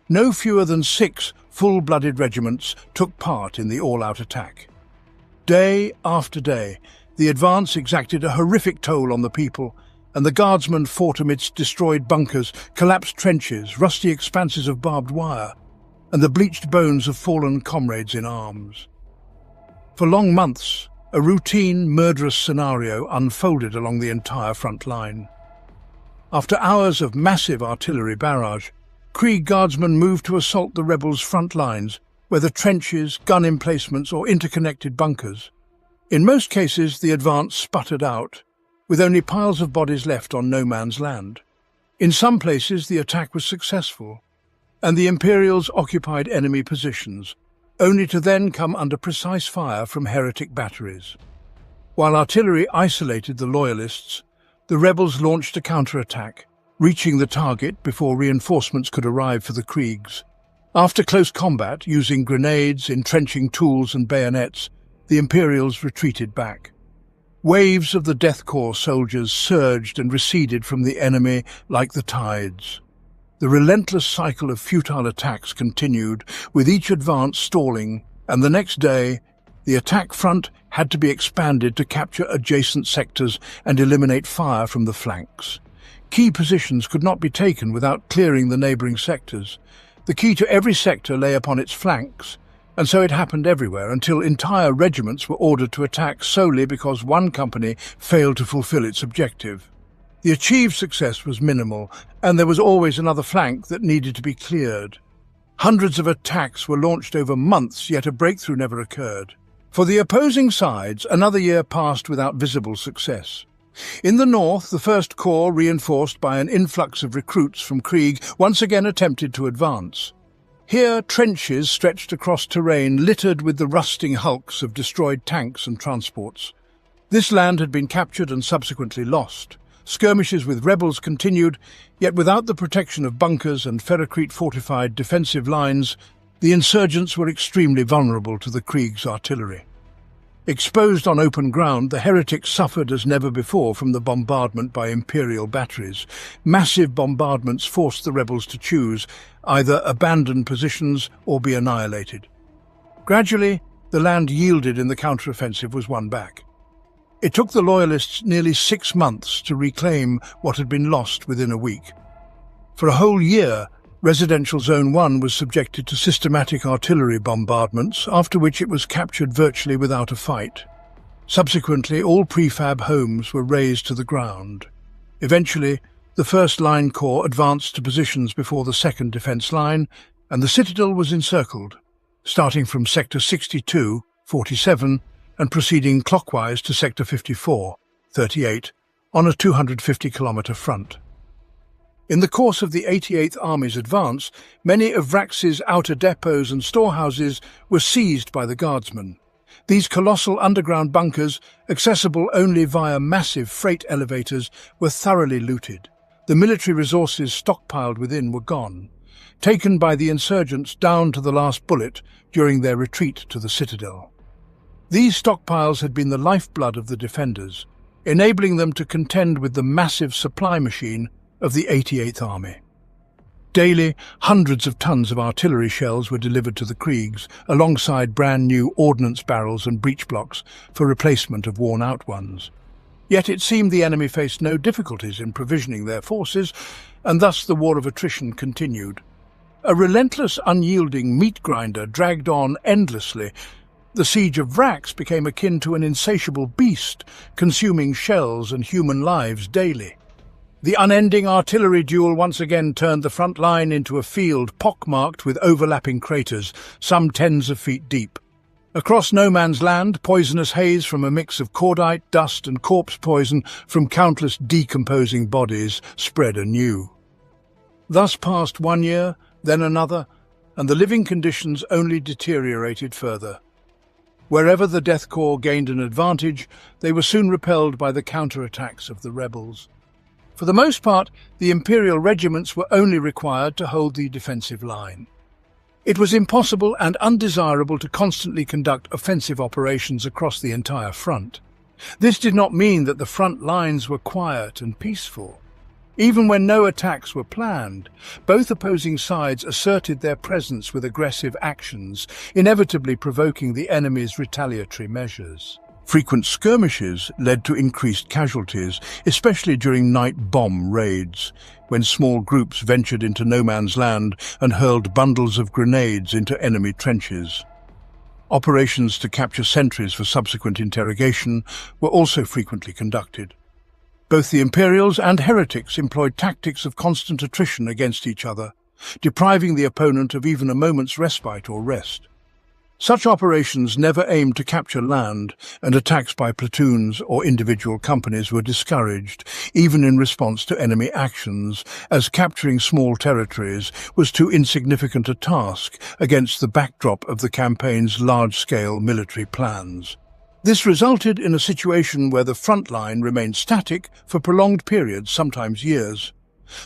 No fewer than 6 full-blooded regiments took part in the all-out attack. Day after day, the advance exacted a horrific toll on the people, and the guardsmen fought amidst destroyed bunkers, collapsed trenches, rusty expanses of barbed wire, and the bleached bones of fallen comrades in arms. For long months, a routine, murderous scenario unfolded along the entire front line. After hours of massive artillery barrage, Krieg guardsmen moved to assault the rebels' front lines, whether trenches, gun emplacements, or interconnected bunkers. In most cases, the advance sputtered out, with only piles of bodies left on no man's land. In some places, the attack was successful, and the Imperials occupied enemy positions, only to then come under precise fire from heretic batteries. While artillery isolated the Loyalists, the rebels launched a counterattack, reaching the target before reinforcements could arrive for the Kriegs. After close combat, using grenades, entrenching tools and bayonets, the Imperials retreated back. Waves of the Death Corps soldiers surged and receded from the enemy like the tides. The relentless cycle of futile attacks continued, with each advance stalling, and the next day, the attack front had to be expanded to capture adjacent sectors and eliminate fire from the flanks. Key positions could not be taken without clearing the neighbouring sectors. The key to every sector lay upon its flanks, and so it happened everywhere until entire regiments were ordered to attack solely because one company failed to fulfill its objective. The achieved success was minimal, and there was always another flank that needed to be cleared. Hundreds of attacks were launched over months, yet a breakthrough never occurred. For the opposing sides, another year passed without visible success. In the north, the First Corps, reinforced by an influx of recruits from Krieg, once again attempted to advance. Here, trenches stretched across terrain littered with the rusting hulks of destroyed tanks and transports. This land had been captured and subsequently lost. Skirmishes with rebels continued, yet without the protection of bunkers and ferrocrete-fortified defensive lines, the insurgents were extremely vulnerable to the Krieg's artillery. Exposed on open ground, the heretics suffered as never before from the bombardment by Imperial batteries. Massive bombardments forced the rebels to choose, either abandon positions or be annihilated. Gradually, the land yielded and the counteroffensive was won back. It took the Loyalists nearly 6 months to reclaim what had been lost within a week. For a whole year, Residential Zone 1 was subjected to systematic artillery bombardments, after which it was captured virtually without a fight. Subsequently, all prefab homes were razed to the ground. Eventually, the First Line Corps advanced to positions before the second defence line, and the citadel was encircled. Starting from Sector 62, 47, and proceeding clockwise to Sector 54, 38, on a 250-kilometre front. In the course of the 88th Army's advance, many of Vraks's outer depots and storehouses were seized by the Guardsmen. These colossal underground bunkers, accessible only via massive freight elevators, were thoroughly looted. The military resources stockpiled within were gone, taken by the insurgents down to the last bullet during their retreat to the citadel. These stockpiles had been the lifeblood of the defenders, enabling them to contend with the massive supply machine of the 88th Army. Daily, hundreds of tons of artillery shells were delivered to the Kriegs, alongside brand-new ordnance barrels and breech blocks for replacement of worn-out ones. Yet it seemed the enemy faced no difficulties in provisioning their forces, and thus the war of attrition continued. A relentless, unyielding meat grinder dragged on endlessly. The siege of Vraks became akin to an insatiable beast, consuming shells and human lives daily. The unending artillery duel once again turned the front line into a field pockmarked with overlapping craters, some tens of feet deep. Across no man's land, poisonous haze from a mix of cordite, dust and corpse poison from countless decomposing bodies spread anew. Thus passed 1 year, then another, and the living conditions only deteriorated further. Wherever the Death Corps gained an advantage, they were soon repelled by the counterattacks of the rebels. For the most part, the Imperial regiments were only required to hold the defensive line. It was impossible and undesirable to constantly conduct offensive operations across the entire front. This did not mean that the front lines were quiet and peaceful. Even when no attacks were planned, both opposing sides asserted their presence with aggressive actions, inevitably provoking the enemy's retaliatory measures. Frequent skirmishes led to increased casualties, especially during night bomb raids, when small groups ventured into no man's land and hurled bundles of grenades into enemy trenches. Operations to capture sentries for subsequent interrogation were also frequently conducted. Both the Imperials and heretics employed tactics of constant attrition against each other, depriving the opponent of even a moment's respite or rest. Such operations never aimed to capture land, and attacks by platoons or individual companies were discouraged, even in response to enemy actions, as capturing small territories was too insignificant a task against the backdrop of the campaign's large-scale military plans. This resulted in a situation where the front line remained static for prolonged periods, sometimes years.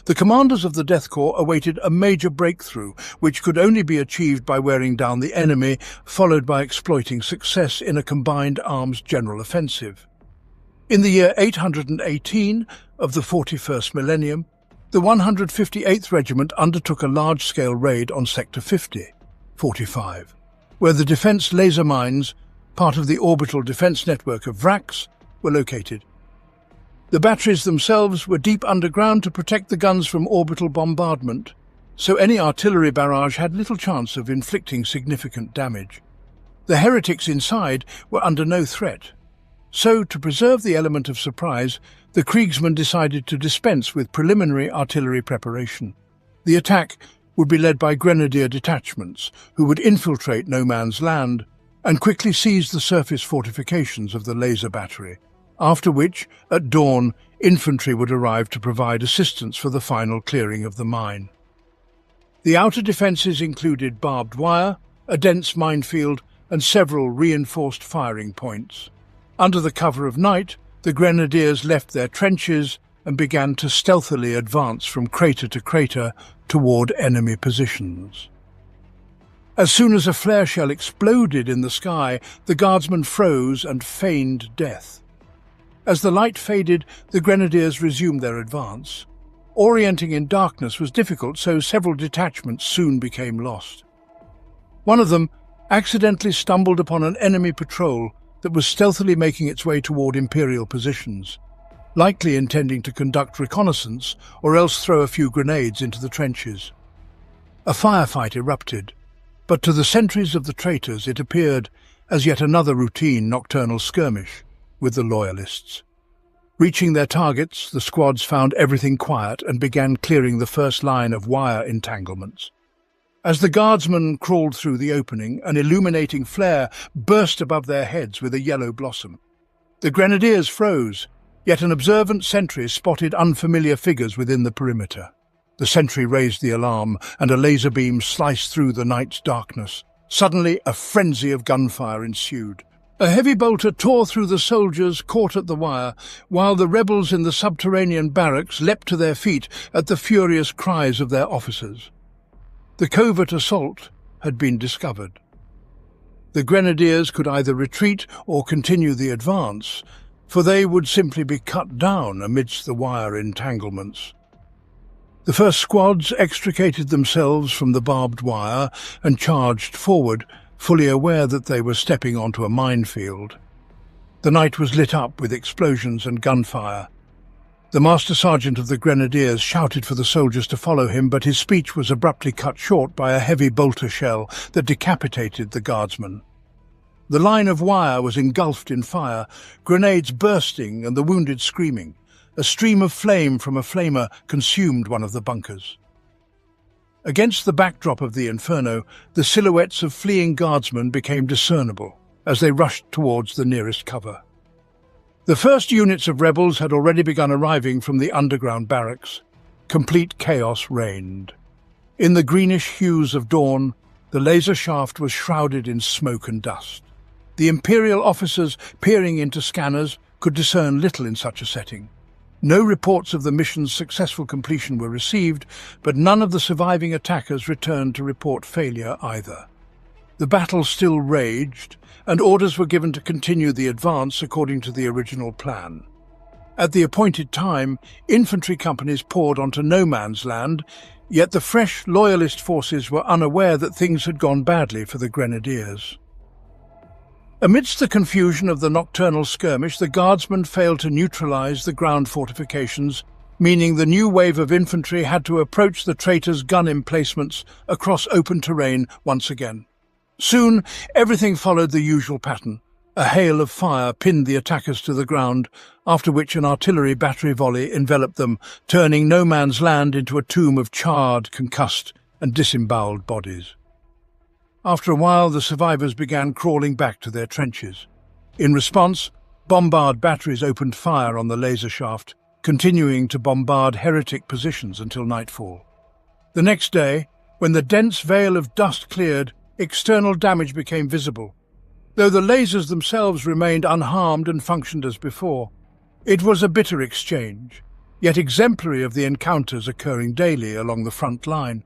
The commanders of the Death Corps awaited a major breakthrough, which could only be achieved by wearing down the enemy, followed by exploiting success in a combined arms general offensive. In the year 818 of the 41st millennium, the 158th Regiment undertook a large-scale raid on Sector 50, 45, where the defence laser mines, part of the orbital defence network of Vraks, were located. The batteries themselves were deep underground to protect the guns from orbital bombardment, so any artillery barrage had little chance of inflicting significant damage. The heretics inside were under no threat. So, to preserve the element of surprise, the Kriegsmen decided to dispense with preliminary artillery preparation. The attack would be led by grenadier detachments, who would infiltrate no man's land and quickly seize the surface fortifications of the laser battery, after which, at dawn, infantry would arrive to provide assistance for the final clearing of the mine. The outer defences included barbed wire, a dense minefield, and several reinforced firing points. Under the cover of night, the grenadiers left their trenches and began to stealthily advance from crater to crater toward enemy positions. As soon as a flare shell exploded in the sky, the guardsmen froze and feigned death. As the light faded, the grenadiers resumed their advance. Orienting in darkness was difficult, so several detachments soon became lost. One of them accidentally stumbled upon an enemy patrol that was stealthily making its way toward Imperial positions, likely intending to conduct reconnaissance or else throw a few grenades into the trenches. A firefight erupted, but to the sentries of the traitors it appeared as yet another routine nocturnal skirmish with the Loyalists. Reaching their targets, the squads found everything quiet and began clearing the first line of wire entanglements. As the guardsmen crawled through the opening, an illuminating flare burst above their heads with a yellow blossom. The grenadiers froze, yet an observant sentry spotted unfamiliar figures within the perimeter. The sentry raised the alarm, and a laser beam sliced through the night's darkness. Suddenly, a frenzy of gunfire ensued. A heavy bolter tore through the soldiers caught at the wire, while the rebels in the subterranean barracks leapt to their feet at the furious cries of their officers. The covert assault had been discovered. The grenadiers could either retreat or continue the advance, for they would simply be cut down amidst the wire entanglements. The first squads extricated themselves from the barbed wire and charged forward, fully aware that they were stepping onto a minefield. The night was lit up with explosions and gunfire. The Master Sergeant of the Grenadiers shouted for the soldiers to follow him, but his speech was abruptly cut short by a heavy bolter shell that decapitated the guardsman. The line of wire was engulfed in fire, grenades bursting and the wounded screaming. A stream of flame from a flamer consumed one of the bunkers. Against the backdrop of the inferno, the silhouettes of fleeing guardsmen became discernible as they rushed towards the nearest cover. The first units of rebels had already begun arriving from the underground barracks. Complete chaos reigned. In the greenish hues of dawn, the laser shaft was shrouded in smoke and dust. The Imperial officers, peering into scanners, could discern little in such a setting. No reports of the mission's successful completion were received, but none of the surviving attackers returned to report failure either. The battle still raged, and orders were given to continue the advance according to the original plan. At the appointed time, infantry companies poured onto no man's land, yet the fresh loyalist forces were unaware that things had gone badly for the grenadiers. Amidst the confusion of the nocturnal skirmish, the guardsmen failed to neutralize the ground fortifications, meaning the new wave of infantry had to approach the traitors' gun emplacements across open terrain once again. Soon, everything followed the usual pattern. A hail of fire pinned the attackers to the ground, after which an artillery battery volley enveloped them, turning no man's land into a tomb of charred, concussed, and disemboweled bodies. After a while, the survivors began crawling back to their trenches. In response, bombard batteries opened fire on the laser shaft, continuing to bombard heretic positions until nightfall. The next day, when the dense veil of dust cleared, external damage became visible, though the lasers themselves remained unharmed and functioned as before. It was a bitter exchange, yet exemplary of the encounters occurring daily along the front line.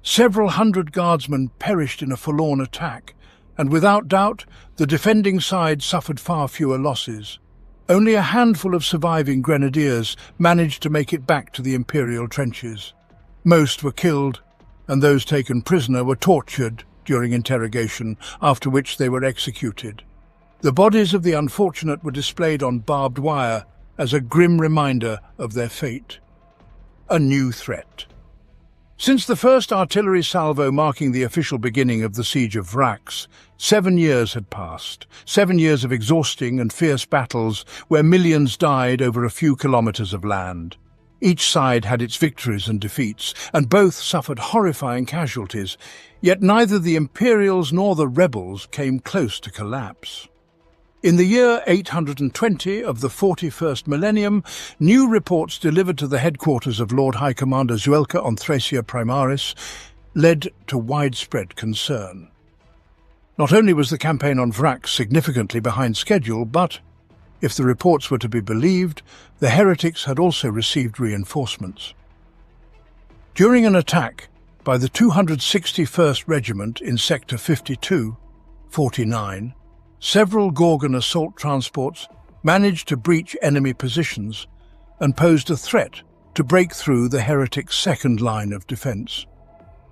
Several hundred guardsmen perished in a forlorn attack, and without doubt the defending side suffered far fewer losses. Only a handful of surviving grenadiers managed to make it back to the Imperial trenches. Most were killed, and those taken prisoner were tortured during interrogation, after which they were executed. The bodies of the unfortunate were displayed on barbed wire as a grim reminder of their fate. A new threat. Since the first artillery salvo marking the official beginning of the siege of Vraks, 7 years had passed, 7 years of exhausting and fierce battles where millions died over a few kilometers of land. Each side had its victories and defeats, and both suffered horrifying casualties, yet neither the Imperials nor the rebels came close to collapse. In the year 820 of the 41st millennium, new reports delivered to the headquarters of Lord High Commander Zuelka on Thracia Primaris led to widespread concern. Not only was the campaign on Vraks significantly behind schedule, but, if the reports were to be believed, the heretics had also received reinforcements. During an attack by the 261st Regiment in Sector 52-49, several Gorgon assault transports managed to breach enemy positions and posed a threat to break through the heretics' second line of defense.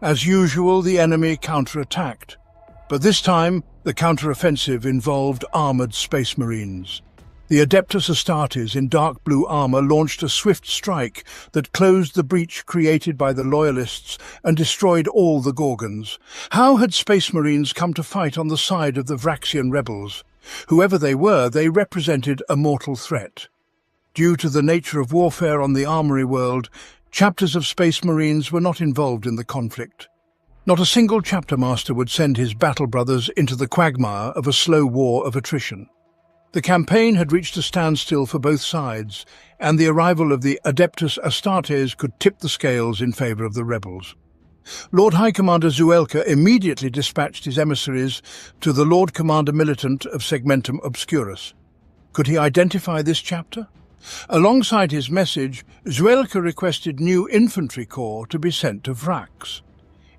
As usual, the enemy counterattacked, but this time the counteroffensive involved armored Space Marines. The Adeptus Astartes in dark blue armor launched a swift strike that closed the breach created by the Loyalists and destroyed all the Gorgons. How had Space Marines come to fight on the side of the Vraxian rebels? Whoever they were, they represented a mortal threat. Due to the nature of warfare on the Armory world, chapters of Space Marines were not involved in the conflict. Not a single chapter master would send his battle brothers into the quagmire of a slow war of attrition. The campaign had reached a standstill for both sides, and the arrival of the Adeptus Astartes could tip the scales in favour of the rebels. Lord High Commander Zuelka immediately dispatched his emissaries to the Lord Commander Militant of Segmentum Obscurus. Could he identify this chapter? Alongside his message, Zuelka requested new infantry corps to be sent to Vraks.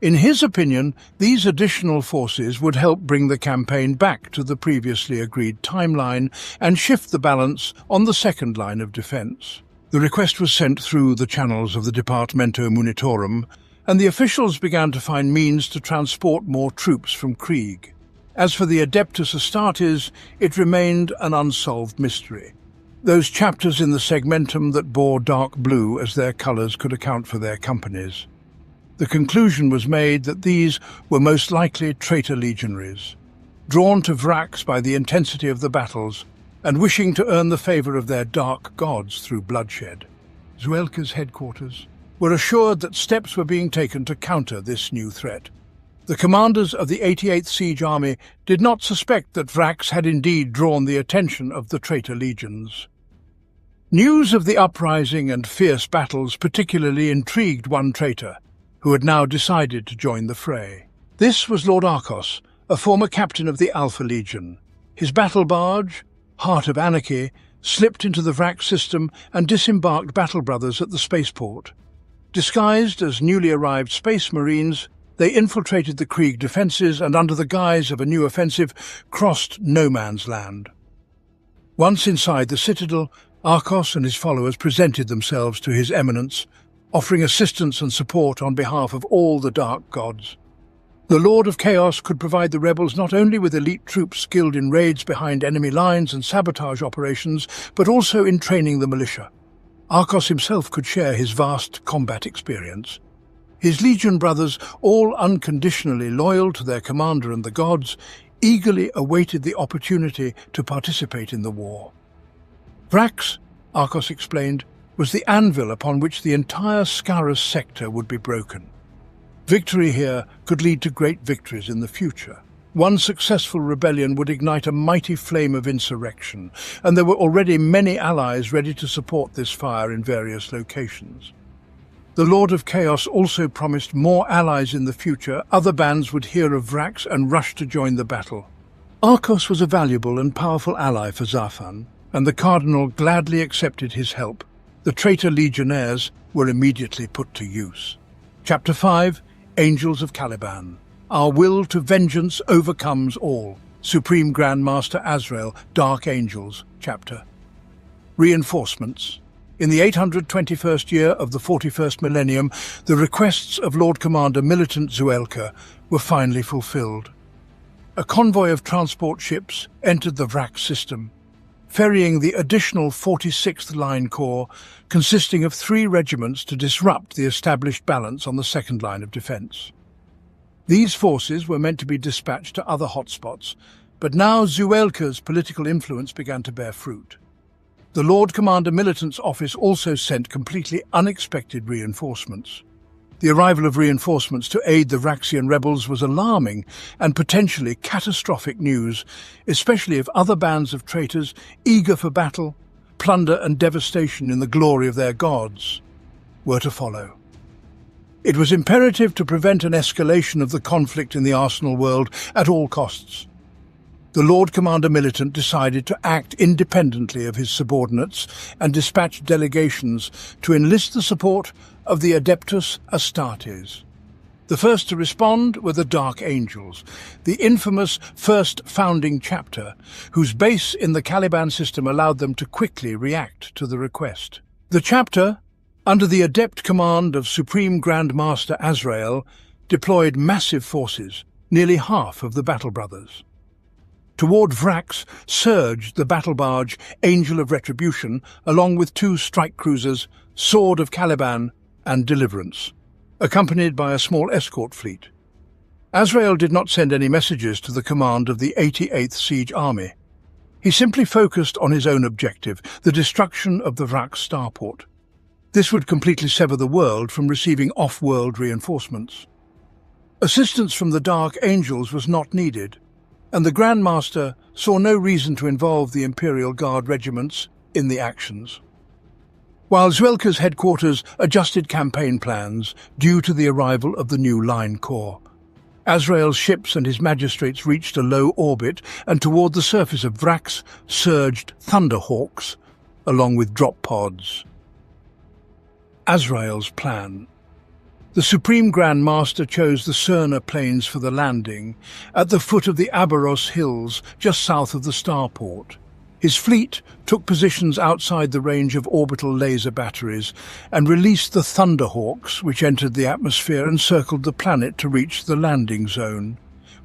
In his opinion, these additional forces would help bring the campaign back to the previously agreed timeline and shift the balance on the second line of defence. The request was sent through the channels of the Departamento Munitorum, and the officials began to find means to transport more troops from Krieg. As for the Adeptus Astartes, it remained an unsolved mystery. Those chapters in the segmentum that bore dark blue as their colours could account for their companies. The conclusion was made that these were most likely traitor legionaries, drawn to Vraks by the intensity of the battles and wishing to earn the favour of their dark gods through bloodshed. Zuelka's headquarters were assured that steps were being taken to counter this new threat. The commanders of the 88th Siege Army did not suspect that Vraks had indeed drawn the attention of the traitor legions. News of the uprising and fierce battles particularly intrigued one traitor, who had now decided to join the fray. This was Lord Arcos, a former captain of the Alpha Legion. His battle barge, Heart of Anarchy, slipped into the Vraks system and disembarked battle brothers at the spaceport. Disguised as newly arrived space marines, they infiltrated the Krieg defences and, under the guise of a new offensive, crossed no man's land. Once inside the citadel, Arcos and his followers presented themselves to His Eminence, offering assistance and support on behalf of all the dark gods. The Lord of Chaos could provide the rebels not only with elite troops skilled in raids behind enemy lines and sabotage operations, but also in training the militia. Arcos himself could share his vast combat experience. His legion brothers, all unconditionally loyal to their commander and the gods, eagerly awaited the opportunity to participate in the war. Vraks, Arcos explained, was the anvil upon which the entire Scarus sector would be broken. Victory here could lead to great victories in the future. One successful rebellion would ignite a mighty flame of insurrection, and there were already many allies ready to support this fire in various locations. The Lord of Chaos also promised more allies in the future. Other bands would hear of Vraks and rush to join the battle. Arcos was a valuable and powerful ally for Zafan, and the Cardinal gladly accepted his help. The traitor legionnaires were immediately put to use. Chapter 5, Angels of Caliban. Our will to vengeance overcomes all. Supreme Grand Master Azrael, Dark Angels, chapter. Reinforcements. In the 821st year of the 41st millennium, the requests of Lord Commander Militant Zuelka were finally fulfilled. A convoy of transport ships entered the Vraks system, ferrying the additional 46th Line Corps, consisting of 3 regiments to disrupt the established balance on the second line of defence. These forces were meant to be dispatched to other hotspots, but now Zuelka's political influence began to bear fruit. The Lord Commander Militant's office also sent completely unexpected reinforcements. The arrival of reinforcements to aid the Vraxian rebels was alarming and potentially catastrophic news, especially if other bands of traitors, eager for battle, plunder and devastation in the glory of their gods, were to follow. It was imperative to prevent an escalation of the conflict in the Arsenal world at all costs. The Lord Commander Militant decided to act independently of his subordinates and dispatched delegations to enlist the support of the Adeptus Astartes. The first to respond were the Dark Angels, the infamous first founding chapter, whose base in the Caliban system allowed them to quickly react to the request. The chapter, under the adept command of Supreme Grand Master Azrael, deployed massive forces, nearly half of the Battle Brothers. Toward Vraks surged the battle barge Angel of Retribution, along with 2 strike cruisers, Sword of Caliban and Deliverance, accompanied by a small escort fleet. Azrael did not send any messages to the command of the 88th Siege Army. He simply focused on his own objective, the destruction of the Vraks starport. This would completely sever the world from receiving off-world reinforcements. Assistance from the Dark Angels was not needed, and the Grand Master saw no reason to involve the Imperial Guard regiments in the actions. While Zuelka's headquarters adjusted campaign plans due to the arrival of the new Line Corps, Azrael's ships and his magistrates reached a low orbit, and toward the surface of Vraks surged Thunderhawks, along with drop pods. Azrael's plan. The Supreme Grand Master chose the Cerner Plains for the landing, at the foot of the Aberos Hills, just south of the starport. His fleet took positions outside the range of orbital laser batteries and released the Thunderhawks, which entered the atmosphere and circled the planet to reach the landing zone.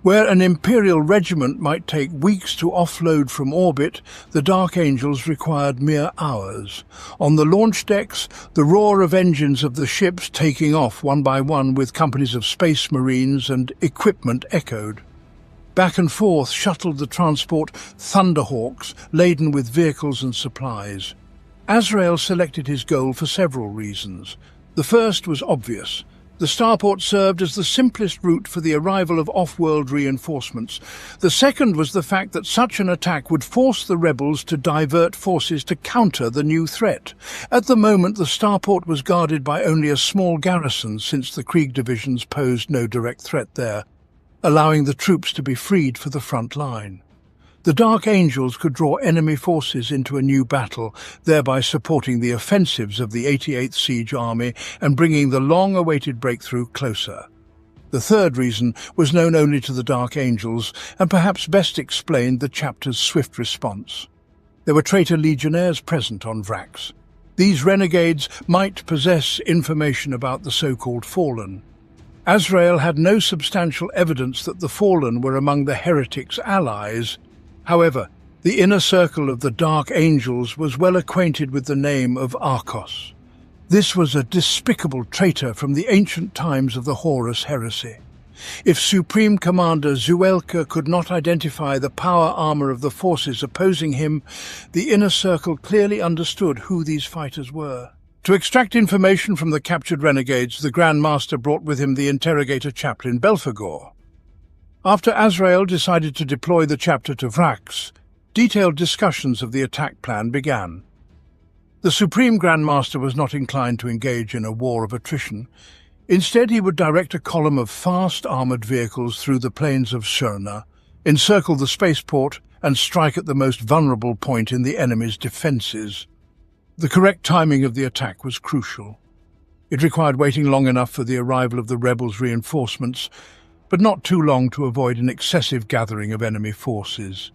Where an Imperial regiment might take weeks to offload from orbit, the Dark Angels required mere hours. On the launch decks, the roar of engines of the ships taking off one by one with companies of space marines and equipment echoed. Back and forth shuttled the transport Thunderhawks, laden with vehicles and supplies. Azrael selected his goal for several reasons. The first was obvious. The starport served as the simplest route for the arrival of off-world reinforcements. The second was the fact that such an attack would force the rebels to divert forces to counter the new threat. At the moment, the starport was guarded by only a small garrison, since the Krieg divisions posed no direct threat there, allowing the troops to be freed for the front line. The Dark Angels could draw enemy forces into a new battle, thereby supporting the offensives of the 88th Siege Army and bringing the long-awaited breakthrough closer. The third reason was known only to the Dark Angels, and perhaps best explained the chapter's swift response. There were traitor legionnaires present on Vraks. These renegades might possess information about the so-called Fallen. Azrael had no substantial evidence that the Fallen were among the heretics' allies. However, the inner circle of the Dark Angels was well acquainted with the name of Arcos. This was a despicable traitor from the ancient times of the Horus heresy. If Supreme Commander Zuelka could not identify the power armor of the forces opposing him, the inner circle clearly understood who these fighters were. To extract information from the captured renegades, the Grand Master brought with him the interrogator chaplain Belphegor. After Azrael decided to deploy the chapter to Vraks, detailed discussions of the attack plan began. The Supreme Grand Master was not inclined to engage in a war of attrition. Instead, he would direct a column of fast armored vehicles through the plains of Cerner, encircle the spaceport, and strike at the most vulnerable point in the enemy's defenses. The correct timing of the attack was crucial. It required waiting long enough for the arrival of the rebels' reinforcements, but not too long to avoid an excessive gathering of enemy forces.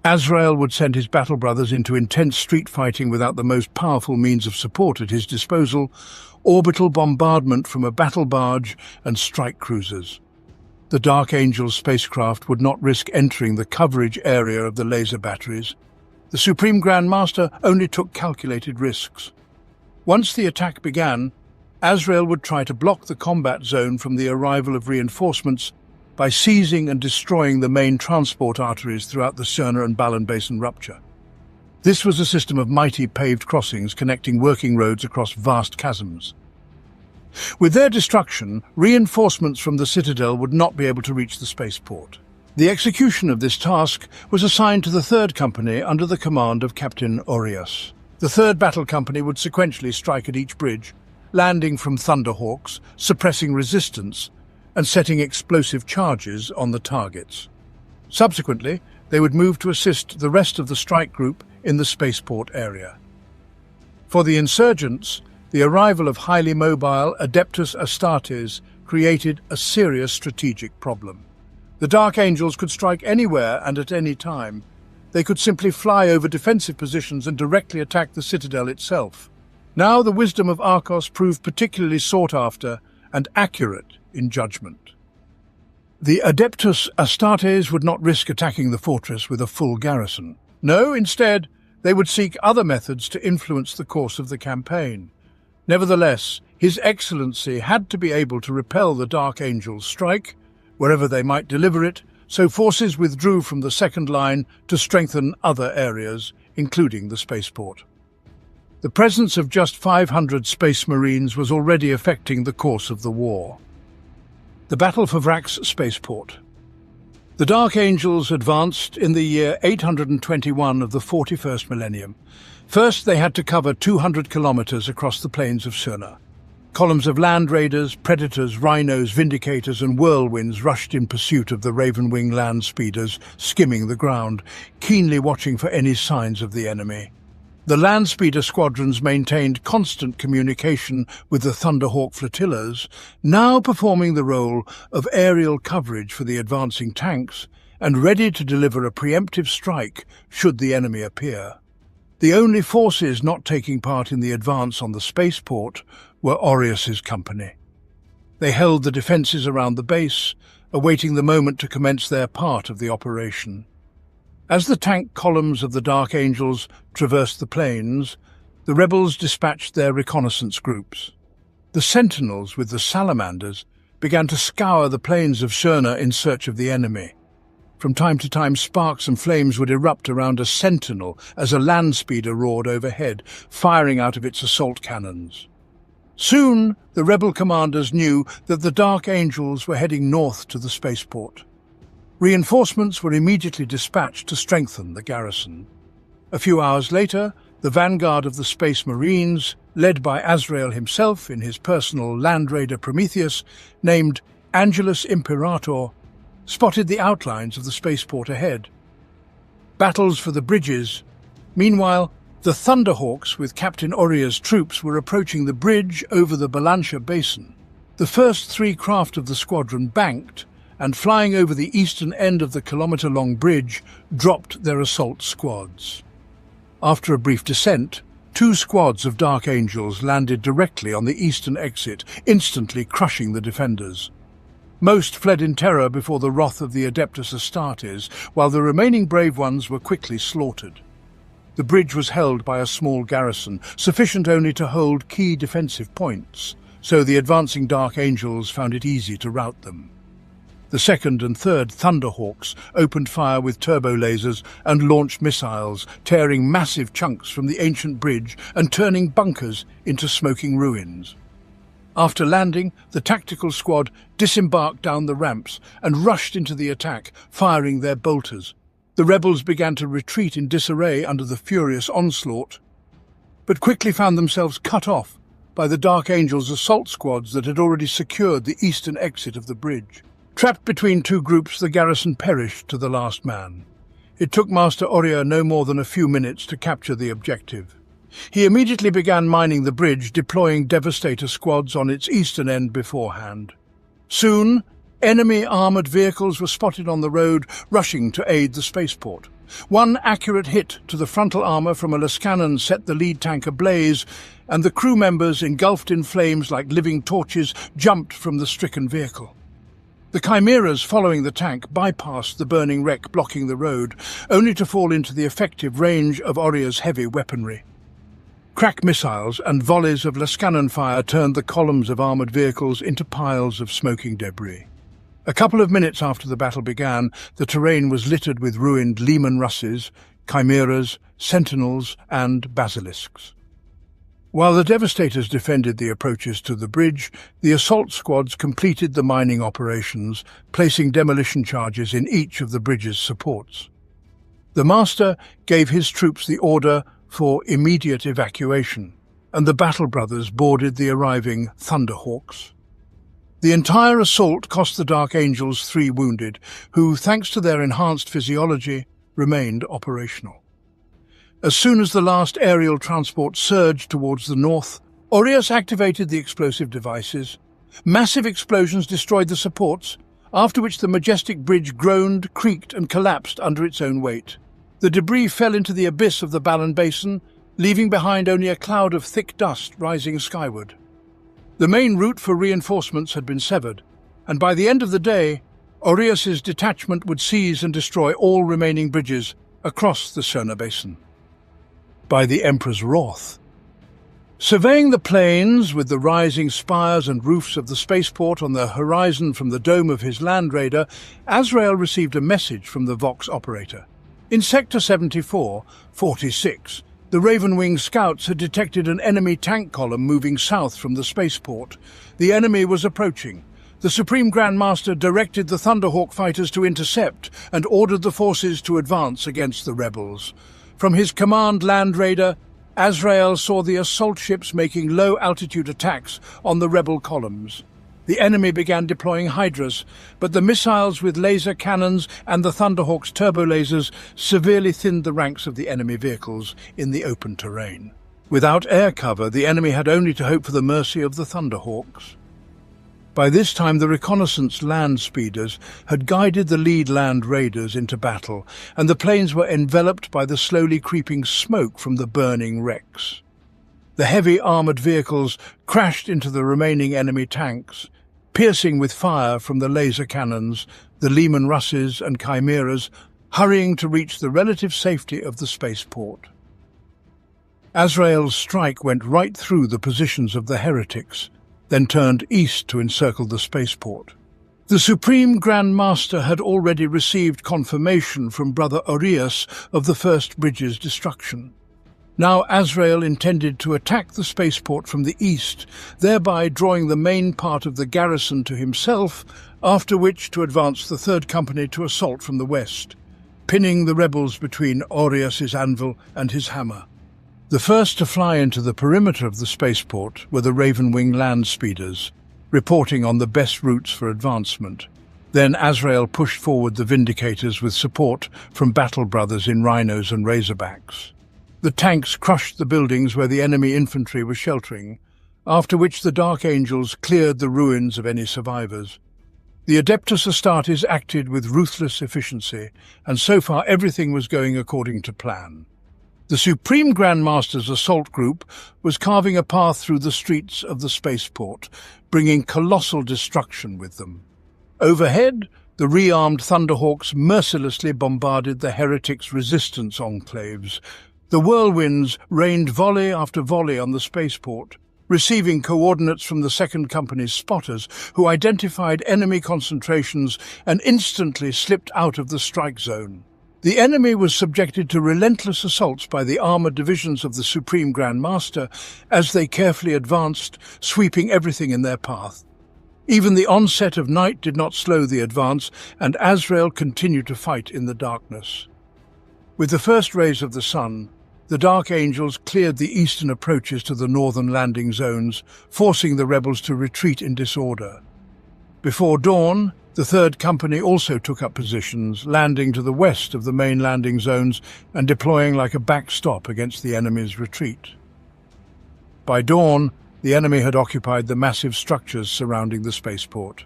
Azrael would send his battle brothers into intense street fighting without the most powerful means of support at his disposal: orbital bombardment from a battle barge and strike cruisers. The Dark Angel spacecraft would not risk entering the coverage area of the laser batteries. The Supreme Grand Master only took calculated risks. Once the attack began, Azrael would try to block the combat zone from the arrival of reinforcements by seizing and destroying the main transport arteries throughout the Cerner and Ballan Basin rupture. This was a system of mighty paved crossings connecting working roads across vast chasms. With their destruction, reinforcements from the Citadel would not be able to reach the spaceport. The execution of this task was assigned to the Third Company under the command of Captain Orius. The Third Battle Company would sequentially strike at each bridge, landing from Thunderhawks, suppressing resistance, and setting explosive charges on the targets. Subsequently, they would move to assist the rest of the strike group in the spaceport area. For the insurgents, the arrival of highly mobile Adeptus Astartes created a serious strategic problem. The Dark Angels could strike anywhere and at any time. They could simply fly over defensive positions and directly attack the Citadel itself. Now the wisdom of Arcos proved particularly sought after and accurate in judgment. The Adeptus Astartes would not risk attacking the fortress with a full garrison. No, instead, they would seek other methods to influence the course of the campaign. Nevertheless, His Excellency had to be able to repel the Dark Angels' strike, wherever they might deliver it, so forces withdrew from the second line to strengthen other areas, including the spaceport. The presence of just 500 Space Marines was already affecting the course of the war. The battle for Vraks spaceport. The Dark Angels advanced in the year 821 of the 41st millennium. First, they had to cover 200 kilometers across the plains of Surna. Columns of land raiders, predators, rhinos, vindicators and whirlwinds rushed in pursuit of the Ravenwing land speeders, skimming the ground, keenly watching for any signs of the enemy. The land speeder squadrons maintained constant communication with the Thunderhawk flotillas, now performing the role of aerial coverage for the advancing tanks and ready to deliver a preemptive strike should the enemy appear. The only forces not taking part in the advance on the spaceport were Aureus's company. They held the defences around the base, awaiting the moment to commence their part of the operation. As the tank columns of the Dark Angels traversed the plains, the rebels dispatched their reconnaissance groups. The sentinels with the salamanders began to scour the plains of Surna in search of the enemy. From time to time, sparks and flames would erupt around a sentinel as a land speeder roared overhead, firing out of its assault cannons. Soon, the rebel commanders knew that the Dark Angels were heading north to the spaceport. Reinforcements were immediately dispatched to strengthen the garrison. A few hours later, the vanguard of the Space Marines, led by Azrael himself in his personal land raider Prometheus, named Angelus Imperator, spotted the outlines of the spaceport ahead. Battles for the bridges. Meanwhile, the Thunderhawks with Captain Aurea's troops were approaching the bridge over the Balantia Basin. The first three craft of the squadron banked, and flying over the eastern end of the kilometre-long bridge, dropped their assault squads. After a brief descent, two squads of Dark Angels landed directly on the eastern exit, instantly crushing the defenders. Most fled in terror before the wrath of the Adeptus Astartes, while the remaining brave ones were quickly slaughtered. The bridge was held by a small garrison, sufficient only to hold key defensive points, so the advancing Dark Angels found it easy to rout them. The second and third Thunderhawks opened fire with turbo lasers and launched missiles, tearing massive chunks from the ancient bridge and turning bunkers into smoking ruins. After landing, the tactical squad disembarked down the ramps and rushed into the attack, firing their bolters. The rebels began to retreat in disarray under the furious onslaught, but quickly found themselves cut off by the Dark Angels' assault squads that had already secured the eastern exit of the bridge. Trapped between two groups, the garrison perished to the last man. It took Master Aurea no more than a few minutes to capture the objective. He immediately began mining the bridge, deploying Devastator squads on its eastern end beforehand. Soon, enemy armoured vehicles were spotted on the road, rushing to aid the spaceport. One accurate hit to the frontal armour from a Lascanon set the lead tank ablaze, and the crew members, engulfed in flames like living torches, jumped from the stricken vehicle. The chimeras following the tank bypassed the burning wreck blocking the road, only to fall into the effective range of Aurea's heavy weaponry. Crack missiles and volleys of Lascanon fire turned the columns of armoured vehicles into piles of smoking debris. A couple of minutes after the battle began, the terrain was littered with ruined Leman Russes, chimeras, sentinels and basilisks. While the Devastators defended the approaches to the bridge, the assault squads completed the mining operations, placing demolition charges in each of the bridge's supports. The Master gave his troops the order for immediate evacuation, and the Battle Brothers boarded the arriving Thunderhawks. The entire assault cost the Dark Angels 3 wounded, who, thanks to their enhanced physiology, remained operational. As soon as the last aerial transport surged towards the north, Aureus activated the explosive devices. Massive explosions destroyed the supports, after which the majestic bridge groaned, creaked and collapsed under its own weight. The debris fell into the abyss of the Balan Basin, leaving behind only a cloud of thick dust rising skyward. The main route for reinforcements had been severed, and by the end of the day, Aureus's detachment would seize and destroy all remaining bridges across the Surna Basin. By the Emperor's wrath. Surveying the plains with the rising spires and roofs of the spaceport on the horizon from the dome of his land raider, Azrael received a message from the Vox operator. In Sector 74-46, the Ravenwing scouts had detected an enemy tank column moving south from the spaceport. The enemy was approaching. The Supreme Grand Master directed the Thunderhawk fighters to intercept and ordered the forces to advance against the rebels. From his command land raider, Azrael saw the assault ships making low-altitude attacks on the rebel columns. The enemy began deploying Hydras, but the missiles with laser cannons and the Thunderhawk's turbolasers severely thinned the ranks of the enemy vehicles in the open terrain. Without air cover, the enemy had only to hope for the mercy of the Thunderhawks. By this time, the reconnaissance land speeders had guided the lead land raiders into battle, and the planes were enveloped by the slowly creeping smoke from the burning wrecks. The heavy armoured vehicles crashed into the remaining enemy tanks, piercing with fire from the laser cannons, the Lehman Russes and Chimeras, hurrying to reach the relative safety of the spaceport. Azrael's strike went right through the positions of the heretics, then turned east to encircle the spaceport. The Supreme Grand Master had already received confirmation from Brother Orius of the first bridge's destruction. Now Azrael intended to attack the spaceport from the east, thereby drawing the main part of the garrison to himself, after which to advance the Third Company to assault from the west, pinning the rebels between Orius's anvil and his hammer. The first to fly into the perimeter of the spaceport were the Ravenwing land speeders, reporting on the best routes for advancement. Then Azrael pushed forward the Vindicators with support from battle brothers in Rhinos and Razorbacks. The tanks crushed the buildings where the enemy infantry was sheltering, after which the Dark Angels cleared the ruins of any survivors. The Adeptus Astartes acted with ruthless efficiency, and so far everything was going according to plan. The Supreme Grand Master's assault group was carving a path through the streets of the spaceport, bringing colossal destruction with them. Overhead, the rearmed Thunderhawks mercilessly bombarded the heretics' resistance enclaves. The whirlwinds rained volley after volley on the spaceport, receiving coordinates from the Second Company's spotters, who identified enemy concentrations and instantly slipped out of the strike zone. The enemy was subjected to relentless assaults by the armoured divisions of the Supreme Grand Master as they carefully advanced, sweeping everything in their path. Even the onset of night did not slow the advance, and Azrael continued to fight in the darkness. With the first rays of the sun, the Dark Angels cleared the eastern approaches to the northern landing zones, forcing the rebels to retreat in disorder. Before dawn, the Third Company also took up positions, landing to the west of the main landing zones and deploying like a backstop against the enemy's retreat. By dawn, the enemy had occupied the massive structures surrounding the spaceport.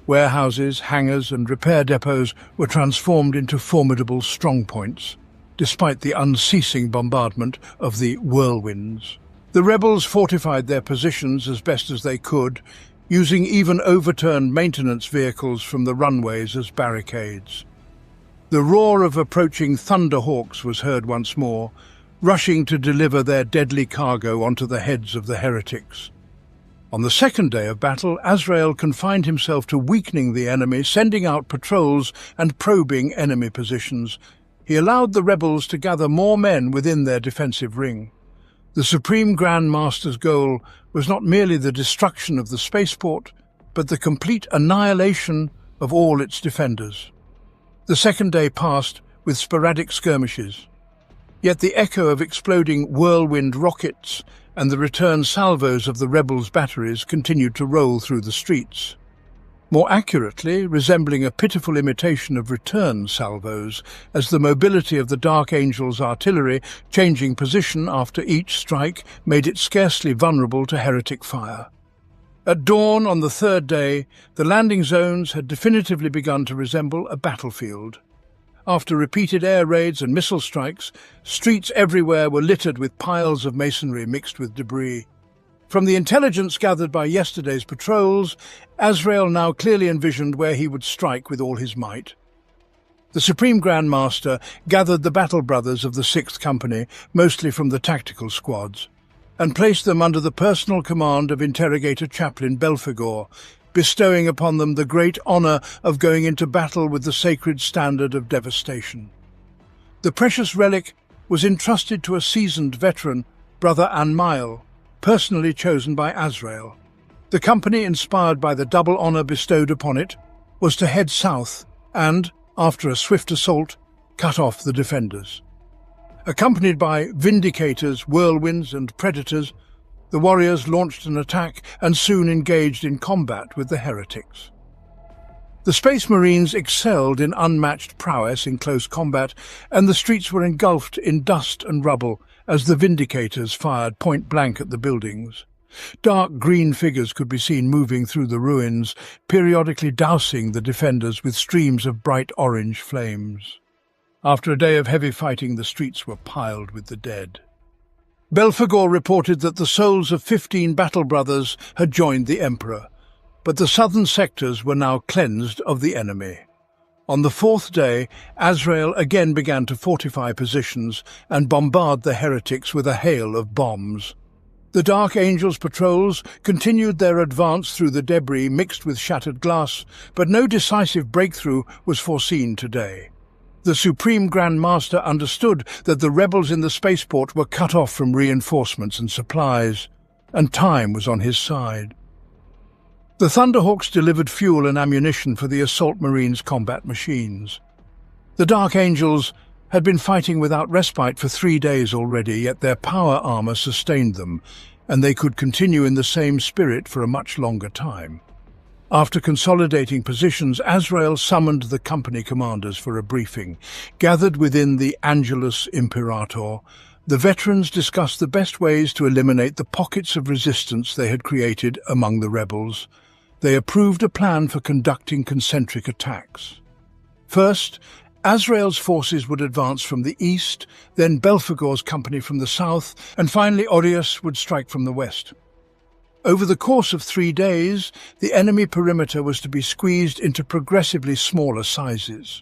Warehouses, hangars and repair depots were transformed into formidable strongpoints, despite the unceasing bombardment of the whirlwinds. The rebels fortified their positions as best as they could, using even overturned maintenance vehicles from the runways as barricades. The roar of approaching Thunderhawks was heard once more, rushing to deliver their deadly cargo onto the heads of the heretics. On the second day of battle, Azrael confined himself to weakening the enemy, sending out patrols and probing enemy positions. He allowed the rebels to gather more men within their defensive ring. The Supreme Grand Master's goal was not merely the destruction of the spaceport, but the complete annihilation of all its defenders. The second day passed with sporadic skirmishes, yet the echo of exploding whirlwind rockets and the return salvos of the rebels' batteries continued to roll through the streets. More accurately, resembling a pitiful imitation of return salvos, as the mobility of the Dark Angels' artillery, changing position after each strike, made it scarcely vulnerable to heretic fire. At dawn on the third day, the landing zones had definitively begun to resemble a battlefield. After repeated air raids and missile strikes, streets everywhere were littered with piles of masonry mixed with debris. From the intelligence gathered by yesterday's patrols, Azrael now clearly envisioned where he would strike with all his might. The Supreme Grand Master gathered the battle brothers of the Sixth Company, mostly from the tactical squads, and placed them under the personal command of Interrogator Chaplain Belphegor, bestowing upon them the great honour of going into battle with the sacred standard of devastation. The precious relic was entrusted to a seasoned veteran, Brother Anmail, personally chosen by Azrael. The company, inspired by the double honor bestowed upon it, was to head south and, after a swift assault, cut off the defenders. Accompanied by Vindicators, Whirlwinds and Predators, the warriors launched an attack and soon engaged in combat with the heretics. The Space Marines excelled in unmatched prowess in close combat, and the streets were engulfed in dust and rubble as the Vindicators fired point-blank at the buildings. Dark green figures could be seen moving through the ruins, periodically dousing the defenders with streams of bright orange flames. After a day of heavy fighting, the streets were piled with the dead. Belphegor reported that the souls of 15 battle brothers had joined the Emperor, but the southern sectors were now cleansed of the enemy. On the fourth day, Azrael again began to fortify positions and bombard the heretics with a hail of bombs. The Dark Angels' patrols continued their advance through the debris mixed with shattered glass, but no decisive breakthrough was foreseen today. The Supreme Grand Master understood that the rebels in the spaceport were cut off from reinforcements and supplies, and time was on his side. The Thunderhawks delivered fuel and ammunition for the Assault Marines' combat machines. The Dark Angels had been fighting without respite for 3 days already, yet their power armor sustained them, and they could continue in the same spirit for a much longer time. After consolidating positions, Azrael summoned the company commanders for a briefing. Gathered within the Angelus Imperator, the veterans discussed the best ways to eliminate the pockets of resistance they had created among the rebels. They approved a plan for conducting concentric attacks. First, Azrael's forces would advance from the east, then Belphegor's company from the south, and finally Aureus would strike from the west. Over the course of 3 days, the enemy perimeter was to be squeezed into progressively smaller sizes.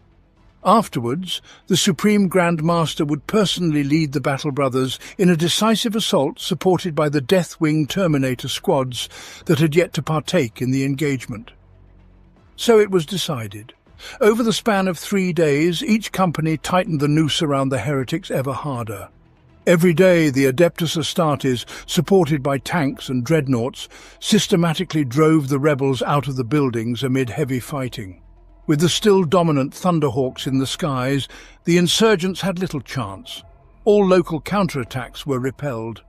Afterwards, the Supreme Grand Master would personally lead the Battle Brothers in a decisive assault supported by the Deathwing Terminator squads that had yet to partake in the engagement. So it was decided. Over the span of 3 days, each company tightened the noose around the heretics ever harder. Every day, the Adeptus Astartes, supported by tanks and dreadnoughts, systematically drove the rebels out of the buildings amid heavy fighting. With the still dominant Thunderhawks in the skies, the insurgents had little chance. All local counterattacks were repelled.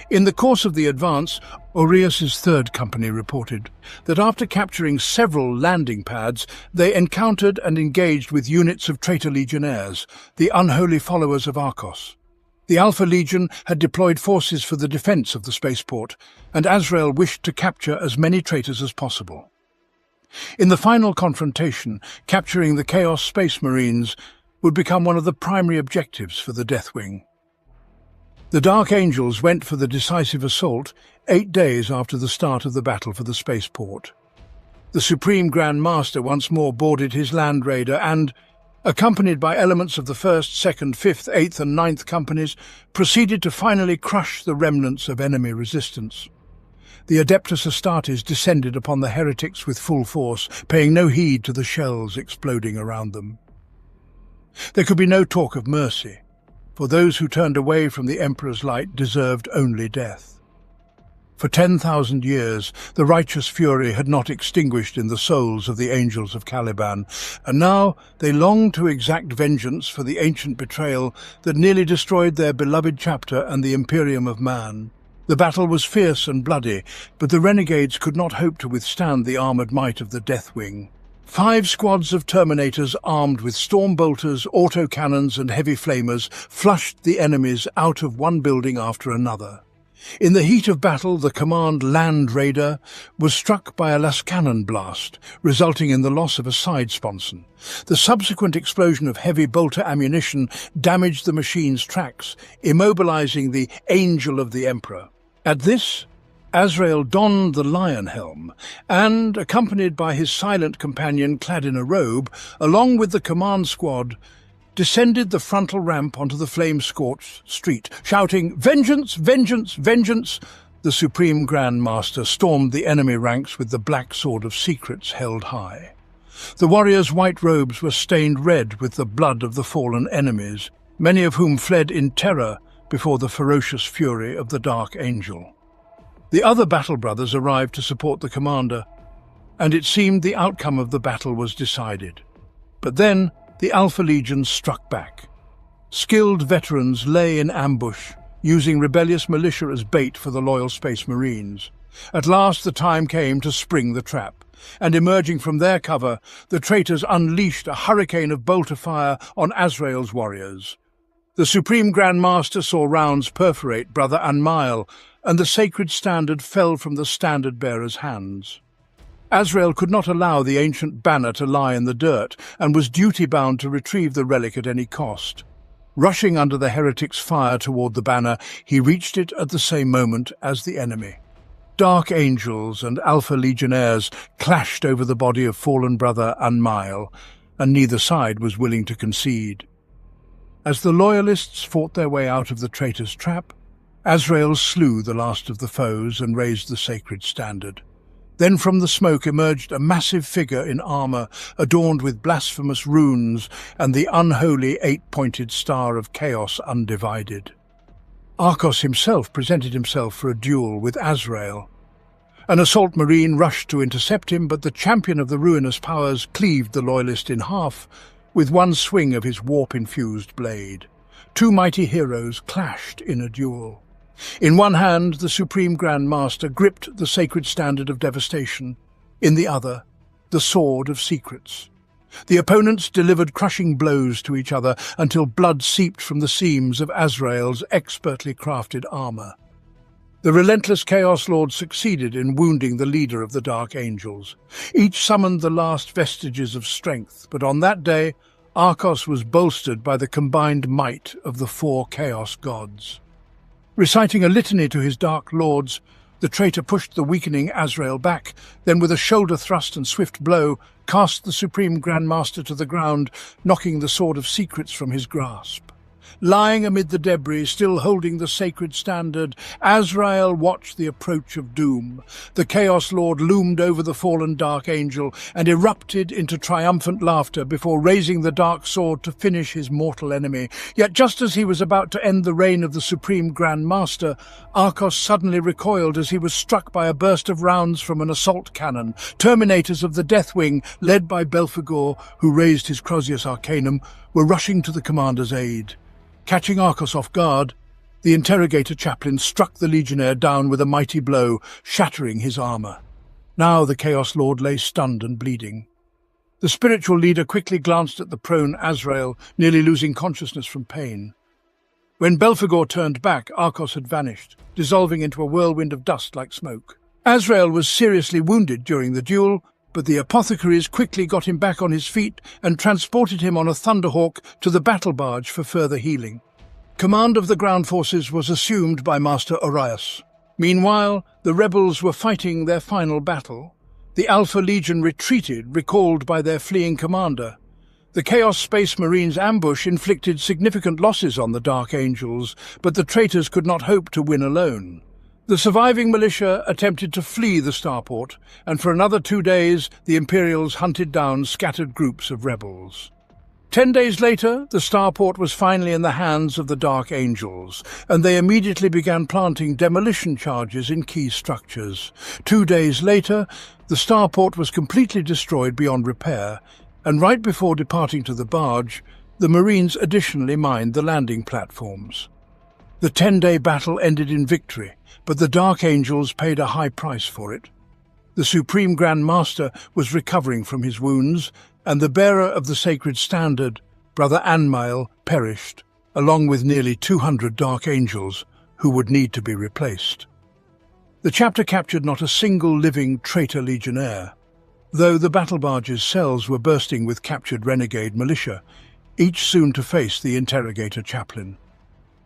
In the course of the advance, Aureus's third company reported that after capturing several landing pads, they encountered and engaged with units of traitor legionnaires, the unholy followers of Arcos. The Alpha Legion had deployed forces for the defense of the spaceport, and Azrael wished to capture as many traitors as possible. In the final confrontation, capturing the Chaos Space Marines would become one of the primary objectives for the Deathwing. The Dark Angels went for the decisive assault 8 days after the start of the battle for the spaceport. The Supreme Grand Master once more boarded his Land Raider and, accompanied by elements of the 1st, 2nd, 5th, 8th and 9th companies, proceeded to finally crush the remnants of enemy resistance. The Adeptus Astartes descended upon the heretics with full force, paying no heed to the shells exploding around them. There could be no talk of mercy, for those who turned away from the Emperor's light deserved only death. For 10,000 years, the righteous fury had not extinguished in the souls of the angels of Caliban, and now they longed to exact vengeance for the ancient betrayal that nearly destroyed their beloved chapter and the Imperium of Man. The battle was fierce and bloody, but the renegades could not hope to withstand the armoured might of the Deathwing. 5 squads of Terminators armed with storm bolters, autocannons and heavy flamers flushed the enemies out of one building after another. In the heat of battle, the command Land Raider was struck by a lascannon blast, resulting in the loss of a side sponson. The subsequent explosion of heavy bolter ammunition damaged the machine's tracks, immobilizing the Angel of the Emperor. At this, Azrael donned the lion helm and, accompanied by his silent companion clad in a robe, along with the command squad, descended the frontal ramp onto the flame-scorched street, shouting, "Vengeance! Vengeance! Vengeance!" The Supreme Grand Master stormed the enemy ranks with the black sword of secrets held high. The warriors' white robes were stained red with the blood of the fallen enemies, many of whom fled in terror before the ferocious fury of the Dark Angel. The other battle brothers arrived to support the commander, and it seemed the outcome of the battle was decided. But then the Alpha Legion struck back. Skilled veterans lay in ambush, using rebellious militia as bait for the loyal Space Marines. At last the time came to spring the trap, and emerging from their cover, the traitors unleashed a hurricane of bolter fire on Azrael's warriors. The Supreme Grand Master saw rounds perforate Brother Anmail, and the sacred standard fell from the standard-bearer's hands. Azrael could not allow the ancient banner to lie in the dirt, and was duty-bound to retrieve the relic at any cost. Rushing under the heretic's fire toward the banner, he reached it at the same moment as the enemy. Dark angels and Alpha Legionnaires clashed over the body of fallen Brother Anmail, and neither side was willing to concede. As the Loyalists fought their way out of the traitor's trap, Azrael slew the last of the foes and raised the sacred standard. Then from the smoke emerged a massive figure in armor, adorned with blasphemous runes and the unholy eight-pointed star of chaos undivided. Arcos himself presented himself for a duel with Azrael. An assault marine rushed to intercept him, but the champion of the ruinous powers cleaved the loyalist in half with one swing of his warp-infused blade. Two mighty heroes clashed in a duel. In one hand, the Supreme Grand Master gripped the sacred standard of devastation. In the other, the sword of secrets. The opponents delivered crushing blows to each other until blood seeped from the seams of Azrael's expertly crafted armor. The relentless Chaos Lord succeeded in wounding the leader of the Dark Angels. Each summoned the last vestiges of strength, but on that day, Arcos was bolstered by the combined might of the four Chaos Gods. Reciting a litany to his Dark Lords, the traitor pushed the weakening Azrael back, then with a shoulder thrust and swift blow, cast the Supreme Grand Master to the ground, knocking the Sword of Secrets from his grasp. Lying amid the debris, still holding the sacred standard, Azrael watched the approach of doom. The Chaos Lord loomed over the fallen Dark Angel and erupted into triumphant laughter before raising the dark sword to finish his mortal enemy. Yet just as he was about to end the reign of the Supreme Grand Master, Arcos suddenly recoiled as he was struck by a burst of rounds from an assault cannon. Terminators of the Deathwing, led by Belphegor, who raised his Crozius Arcanum, were rushing to the commander's aid. Catching Arcos off guard, the interrogator chaplain struck the legionnaire down with a mighty blow, shattering his armor. Now the Chaos Lord lay stunned and bleeding. The spiritual leader quickly glanced at the prone Azrael, nearly losing consciousness from pain. When Belphegor turned back, Arcos had vanished, dissolving into a whirlwind of dust like smoke. Azrael was seriously wounded during the duel, but the apothecaries quickly got him back on his feet and transported him on a Thunderhawk to the battle barge for further healing. Command of the ground forces was assumed by Master Orias. Meanwhile, the rebels were fighting their final battle. The Alpha Legion retreated, recalled by their fleeing commander. The Chaos Space Marines' ambush inflicted significant losses on the Dark Angels, but the traitors could not hope to win alone. The surviving militia attempted to flee the starport, and for another 2 days the Imperials hunted down scattered groups of rebels. 10 days later, the starport was finally in the hands of the Dark Angels, and they immediately began planting demolition charges in key structures. 2 days later, the starport was completely destroyed beyond repair, and right before departing to the barge, the Marines additionally mined the landing platforms. The 10-day battle ended in victory, but the Dark Angels paid a high price for it. The Supreme Grand Master was recovering from his wounds, and the bearer of the sacred standard, Brother Anmail, perished, along with nearly 200 Dark Angels who would need to be replaced. The chapter captured not a single living traitor legionnaire, though the battle barge's cells were bursting with captured renegade militia, each soon to face the interrogator chaplain.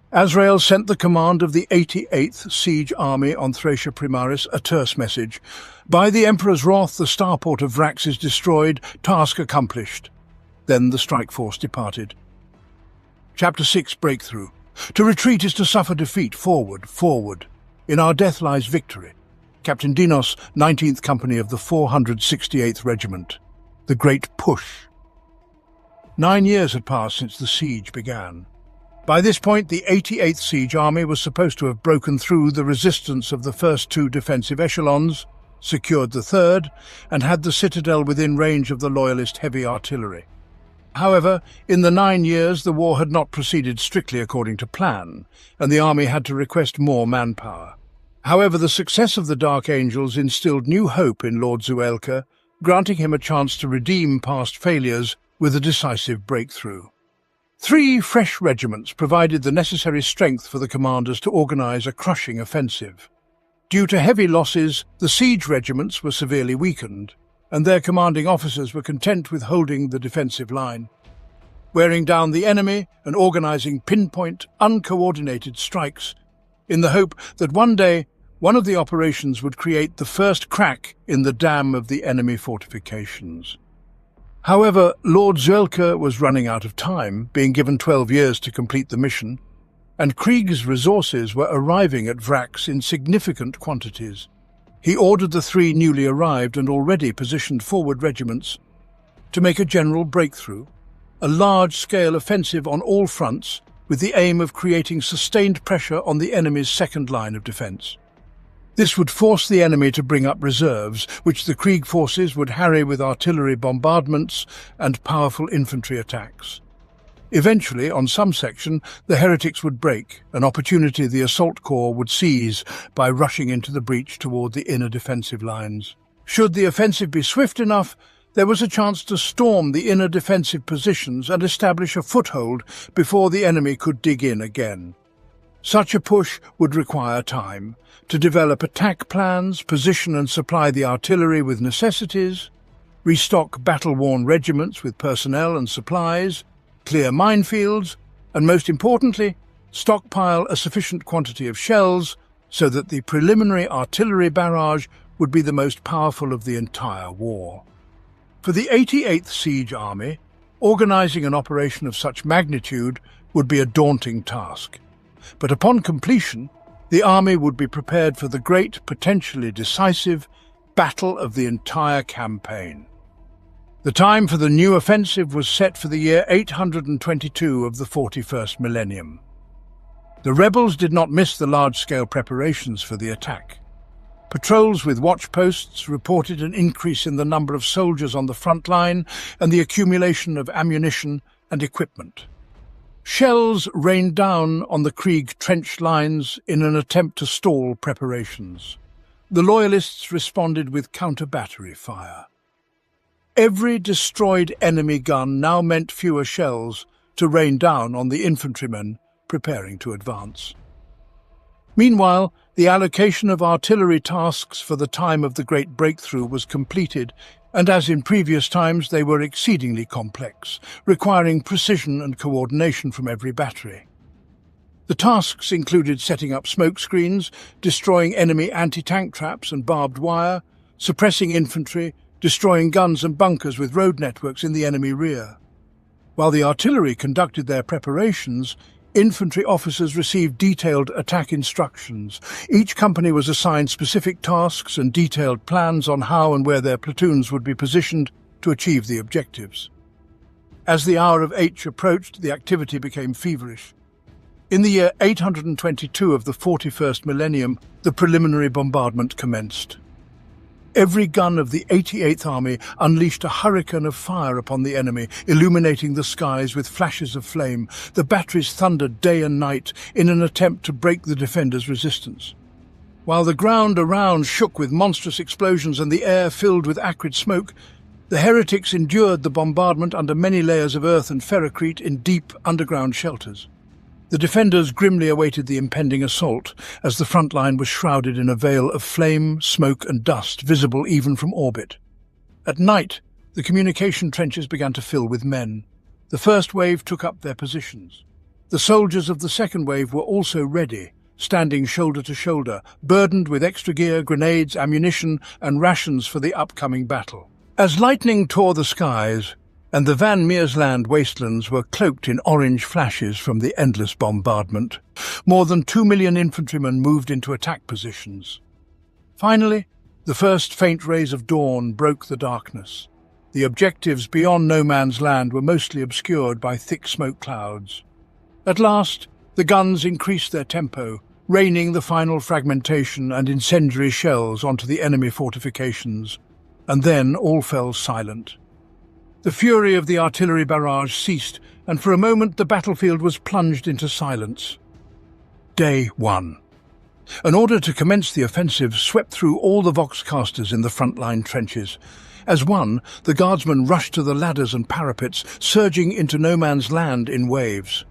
Azrael sent the command of the 88th Siege Army on Thracia Primaris a terse message. By the Emperor's wrath, the starport of Vraks is destroyed, task accomplished. Then the strike force departed. Chapter 6 Breakthrough. To retreat is to suffer defeat. Forward, forward. In our death lies victory. Captain Dinos, 19th Company of the 468th Regiment. The Great Push. 9 years had passed since the siege began. By this point, the 88th Siege Army was supposed to have broken through the resistance of the first two defensive echelons, secured the third, and had the citadel within range of the Loyalist heavy artillery. However, in the 9 years, the war had not proceeded strictly according to plan, and the army had to request more manpower. However, the success of the Dark Angels instilled new hope in Lord Zuelka, granting him a chance to redeem past failures with a decisive breakthrough. 3 fresh regiments provided the necessary strength for the commanders to organize a crushing offensive. Due to heavy losses, the siege regiments were severely weakened, and their commanding officers were content with holding the defensive line. Wearing down the enemy and organizing pinpoint, uncoordinated strikes, in the hope that one day one of the operations would create the first crack in the dam of the enemy fortifications. However, Lord Zuelka was running out of time, being given 12 years to complete the mission, and Krieg's resources were arriving at Vraks in significant quantities. He ordered the 3 newly arrived and already positioned forward regiments to make a general breakthrough, a large-scale offensive on all fronts with the aim of creating sustained pressure on the enemy's second line of defence. This would force the enemy to bring up reserves, which the Krieg forces would harry with artillery bombardments and powerful infantry attacks. Eventually, on some section, the heretics would break, an opportunity the assault corps would seize by rushing into the breach toward the inner defensive lines. Should the offensive be swift enough, there was a chance to storm the inner defensive positions and establish a foothold before the enemy could dig in again. Such a push would require time to develop attack plans, position and supply the artillery with necessities, restock battle-worn regiments with personnel and supplies, clear minefields, and most importantly, stockpile a sufficient quantity of shells so that the preliminary artillery barrage would be the most powerful of the entire war. For the 88th Siege Army, organizing an operation of such magnitude would be a daunting task. But upon completion, the army would be prepared for the great, potentially decisive, battle of the entire campaign. The time for the new offensive was set for the year 822 of the 41st millennium. The rebels did not miss the large-scale preparations for the attack. Patrols with watch posts reported an increase in the number of soldiers on the front line and the accumulation of ammunition and equipment. Shells rained down on the Krieg trench lines in an attempt to stall preparations. The Loyalists responded with counter-battery fire. Every destroyed enemy gun now meant fewer shells to rain down on the infantrymen preparing to advance. Meanwhile, the allocation of artillery tasks for the time of the Great Breakthrough was completed, and as in previous times, they were exceedingly complex, requiring precision and coordination from every battery. The tasks included setting up smoke screens, destroying enemy anti-tank traps and barbed wire, suppressing infantry, destroying guns and bunkers with road networks in the enemy rear. While the artillery conducted their preparations, infantry officers received detailed attack instructions. Each company was assigned specific tasks and detailed plans on how and where their platoons would be positioned to achieve the objectives. As the hour of H approached, the activity became feverish. In the year 822 of the 41st millennium, the preliminary bombardment commenced. Every gun of the 88th Army unleashed a hurricane of fire upon the enemy, illuminating the skies with flashes of flame. The batteries thundered day and night in an attempt to break the defenders' resistance. While the ground around shook with monstrous explosions and the air filled with acrid smoke, the heretics endured the bombardment under many layers of earth and ferrocrete in deep underground shelters. The defenders grimly awaited the impending assault, as the front line was shrouded in a veil of flame, smoke and dust, visible even from orbit. At night, the communication trenches began to fill with men. The first wave took up their positions. The soldiers of the second wave were also ready, standing shoulder to shoulder, burdened with extra gear, grenades, ammunition and rations for the upcoming battle. As lightning tore the skies, and the Van Meersland wastelands were cloaked in orange flashes from the endless bombardment, more than 2 million infantrymen moved into attack positions. Finally, the first faint rays of dawn broke the darkness. The objectives beyond no man's land were mostly obscured by thick smoke clouds. At last, the guns increased their tempo, raining the final fragmentation and incendiary shells onto the enemy fortifications, and then all fell silent. The fury of the artillery barrage ceased, and for a moment the battlefield was plunged into silence. Day 1. An order to commence the offensive swept through all the Voxcasters in the front-line trenches. As one, the guardsmen rushed to the ladders and parapets, surging into no man's land in waves.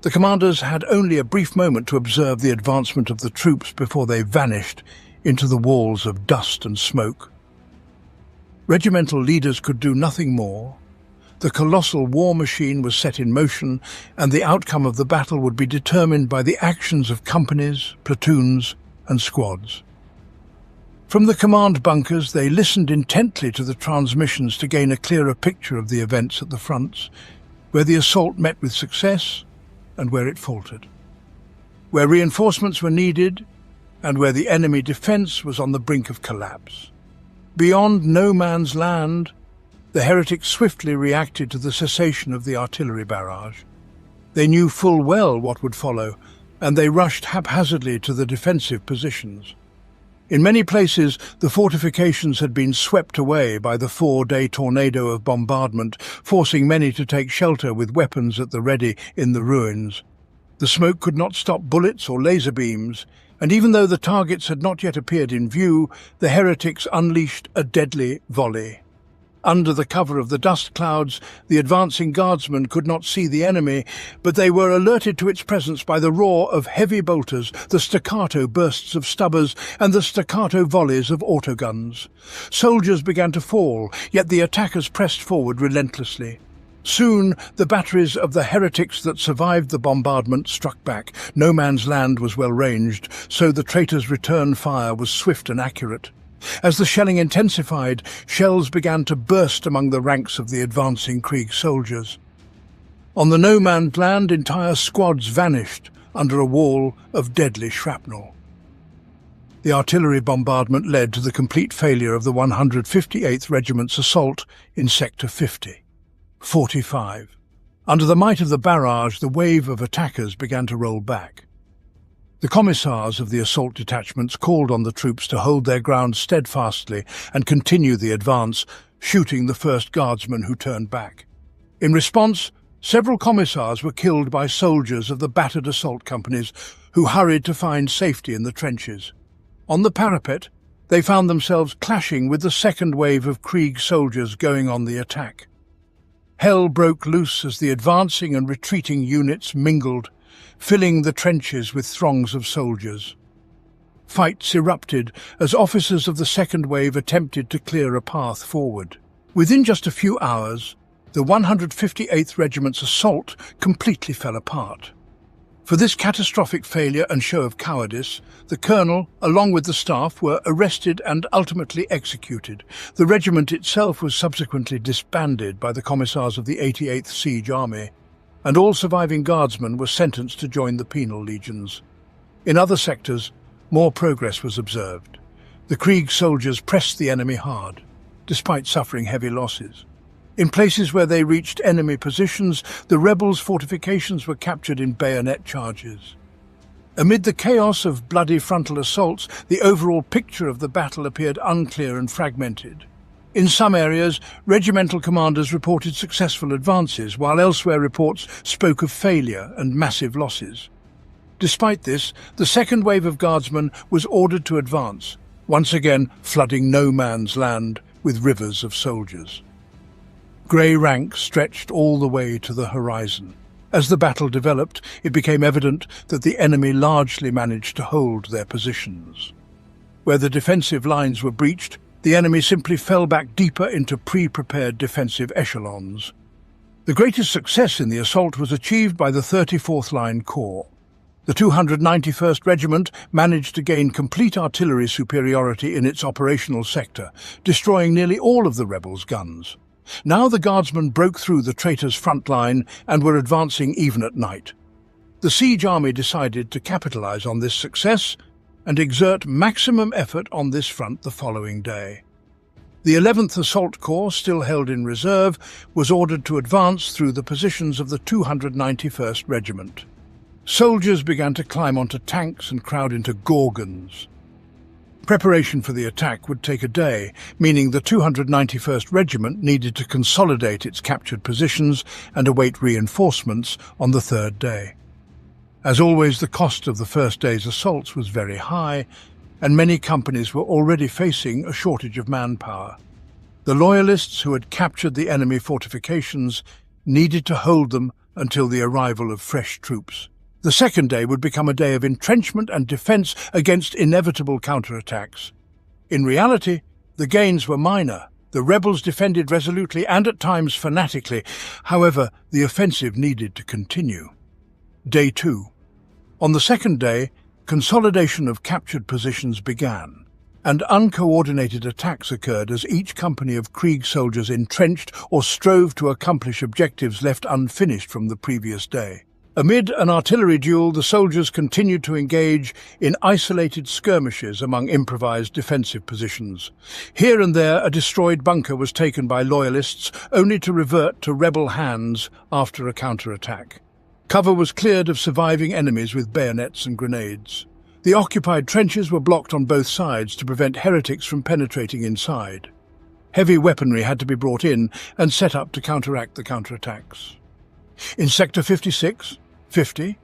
The commanders had only a brief moment to observe the advancement of the troops before they vanished into the walls of dust and smoke. Regimental leaders could do nothing more. The colossal war machine was set in motion, and the outcome of the battle would be determined by the actions of companies, platoons, and squads. From the command bunkers, they listened intently to the transmissions to gain a clearer picture of the events at the fronts, where the assault met with success and where it faltered, where reinforcements were needed and where the enemy defence was on the brink of collapse. Beyond no man's land, the heretics swiftly reacted to the cessation of the artillery barrage. They knew full well what would follow, and they rushed haphazardly to the defensive positions. In many places, the fortifications had been swept away by the 4-day tornado of bombardment, forcing many to take shelter with weapons at the ready in the ruins. The smoke could not stop bullets or laser beams, and even though the targets had not yet appeared in view, the heretics unleashed a deadly volley. Under the cover of the dust clouds, the advancing guardsmen could not see the enemy, but they were alerted to its presence by the roar of heavy bolters, the staccato bursts of stubbers, and the staccato volleys of autoguns. Soldiers began to fall, yet the attackers pressed forward relentlessly. Soon, the batteries of the heretics that survived the bombardment struck back. No man's land was well ranged, so the traitors' return fire was swift and accurate. As the shelling intensified, shells began to burst among the ranks of the advancing Krieg soldiers. On the no-man's land, entire squads vanished under a wall of deadly shrapnel. The artillery bombardment led to the complete failure of the 158th Regiment's assault in Sector 45. Under the might of the barrage, the wave of attackers began to roll back. The commissars of the assault detachments called on the troops to hold their ground steadfastly and continue the advance, shooting the first guardsmen who turned back. In response, several commissars were killed by soldiers of the battered assault companies who hurried to find safety in the trenches. On the parapet, they found themselves clashing with the second wave of Krieg soldiers going on the attack. Hell broke loose as the advancing and retreating units mingled, filling the trenches with throngs of soldiers. Fights erupted as officers of the second wave attempted to clear a path forward. Within just a few hours, the 158th Regiment's assault completely fell apart. For this catastrophic failure and show of cowardice, the colonel, along with the staff, were arrested and ultimately executed. The regiment itself was subsequently disbanded by the commissars of the 88th Siege Army, and all surviving guardsmen were sentenced to join the penal legions. In other sectors, more progress was observed. The Krieg soldiers pressed the enemy hard, despite suffering heavy losses. In places where they reached enemy positions, the rebels' fortifications were captured in bayonet charges. Amid the chaos of bloody frontal assaults, the overall picture of the battle appeared unclear and fragmented. In some areas, regimental commanders reported successful advances, while elsewhere reports spoke of failure and massive losses. Despite this, the second wave of guardsmen was ordered to advance, once again flooding no man's land with rivers of soldiers. Grey ranks stretched all the way to the horizon. As the battle developed, it became evident that the enemy largely managed to hold their positions. Where the defensive lines were breached, the enemy simply fell back deeper into pre-prepared defensive echelons. The greatest success in the assault was achieved by the 34th Line Corps. The 291st Regiment managed to gain complete artillery superiority in its operational sector, destroying nearly all of the rebels' guns. Now the guardsmen broke through the traitors' front line and were advancing even at night. The siege army decided to capitalize on this success and exert maximum effort on this front the following day. The 11th Assault Corps, still held in reserve, was ordered to advance through the positions of the 291st Regiment. Soldiers began to climb onto tanks and crowd into gorgons. Preparation for the attack would take a day, meaning the 291st Regiment needed to consolidate its captured positions and await reinforcements on the third day. As always, the cost of the first day's assaults was very high, and many companies were already facing a shortage of manpower. The Loyalists who had captured the enemy fortifications needed to hold them until the arrival of fresh troops. The second day would become a day of entrenchment and defence against inevitable counterattacks. In reality, the gains were minor. The rebels defended resolutely and at times fanatically. However, the offensive needed to continue. Day 2. On the second day, consolidation of captured positions began, and uncoordinated attacks occurred as each company of Krieg soldiers entrenched or strove to accomplish objectives left unfinished from the previous day. Amid an artillery duel, the soldiers continued to engage in isolated skirmishes among improvised defensive positions. Here and there, a destroyed bunker was taken by Loyalists, only to revert to rebel hands after a counterattack. Cover was cleared of surviving enemies with bayonets and grenades. The occupied trenches were blocked on both sides to prevent heretics from penetrating inside. Heavy weaponry had to be brought in and set up to counteract the counterattacks. In Sector 56, 50,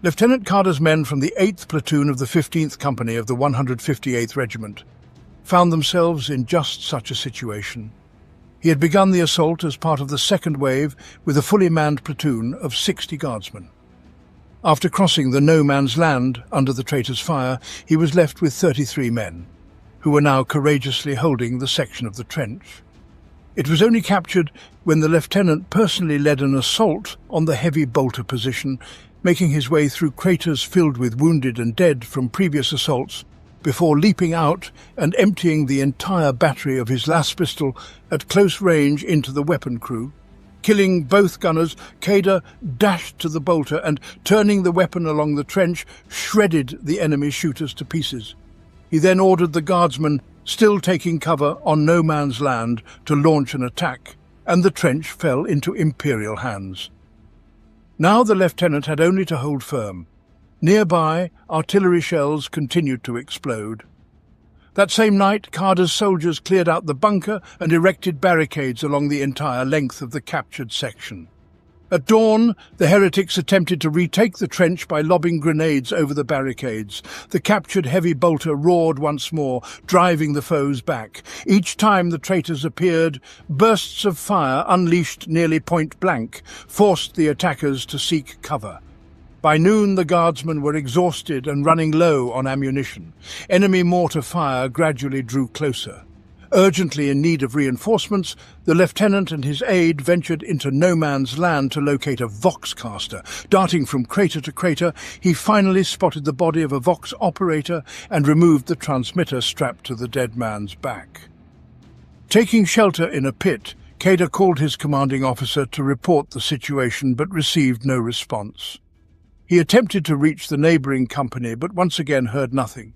Lieutenant Carter's men from the 8th Platoon of the 15th Company of the 158th Regiment found themselves in just such a situation. He had begun the assault as part of the second wave with a fully manned platoon of 60 guardsmen. After crossing the no-man's land under the traitors' fire, he was left with 33 men, who were now courageously holding the section of the trench. It was only captured when the lieutenant personally led an assault on the heavy bolter position, making his way through craters filled with wounded and dead from previous assaults, before leaping out and emptying the entire battery of his last pistol at close range into the weapon crew. Killing both gunners, Kader dashed to the bolter and, turning the weapon along the trench, shredded the enemy shooters to pieces. He then ordered the guardsmen, still taking cover on no man's land, to launch an attack, and the trench fell into Imperial hands. Now the lieutenant had only to hold firm. Nearby, artillery shells continued to explode. That same night, Carter's soldiers cleared out the bunker and erected barricades along the entire length of the captured section. At dawn, the heretics attempted to retake the trench by lobbing grenades over the barricades. The captured heavy bolter roared once more, driving the foes back. Each time the traitors appeared, bursts of fire, unleashed nearly point blank, forced the attackers to seek cover. By noon, the guardsmen were exhausted and running low on ammunition. Enemy mortar fire gradually drew closer. Urgently in need of reinforcements, the lieutenant and his aide ventured into no man's land to locate a Vox caster. Darting from crater to crater, he finally spotted the body of a Vox operator and removed the transmitter strapped to the dead man's back. Taking shelter in a pit, Kader called his commanding officer to report the situation but received no response. He attempted to reach the neighbouring company but once again heard nothing.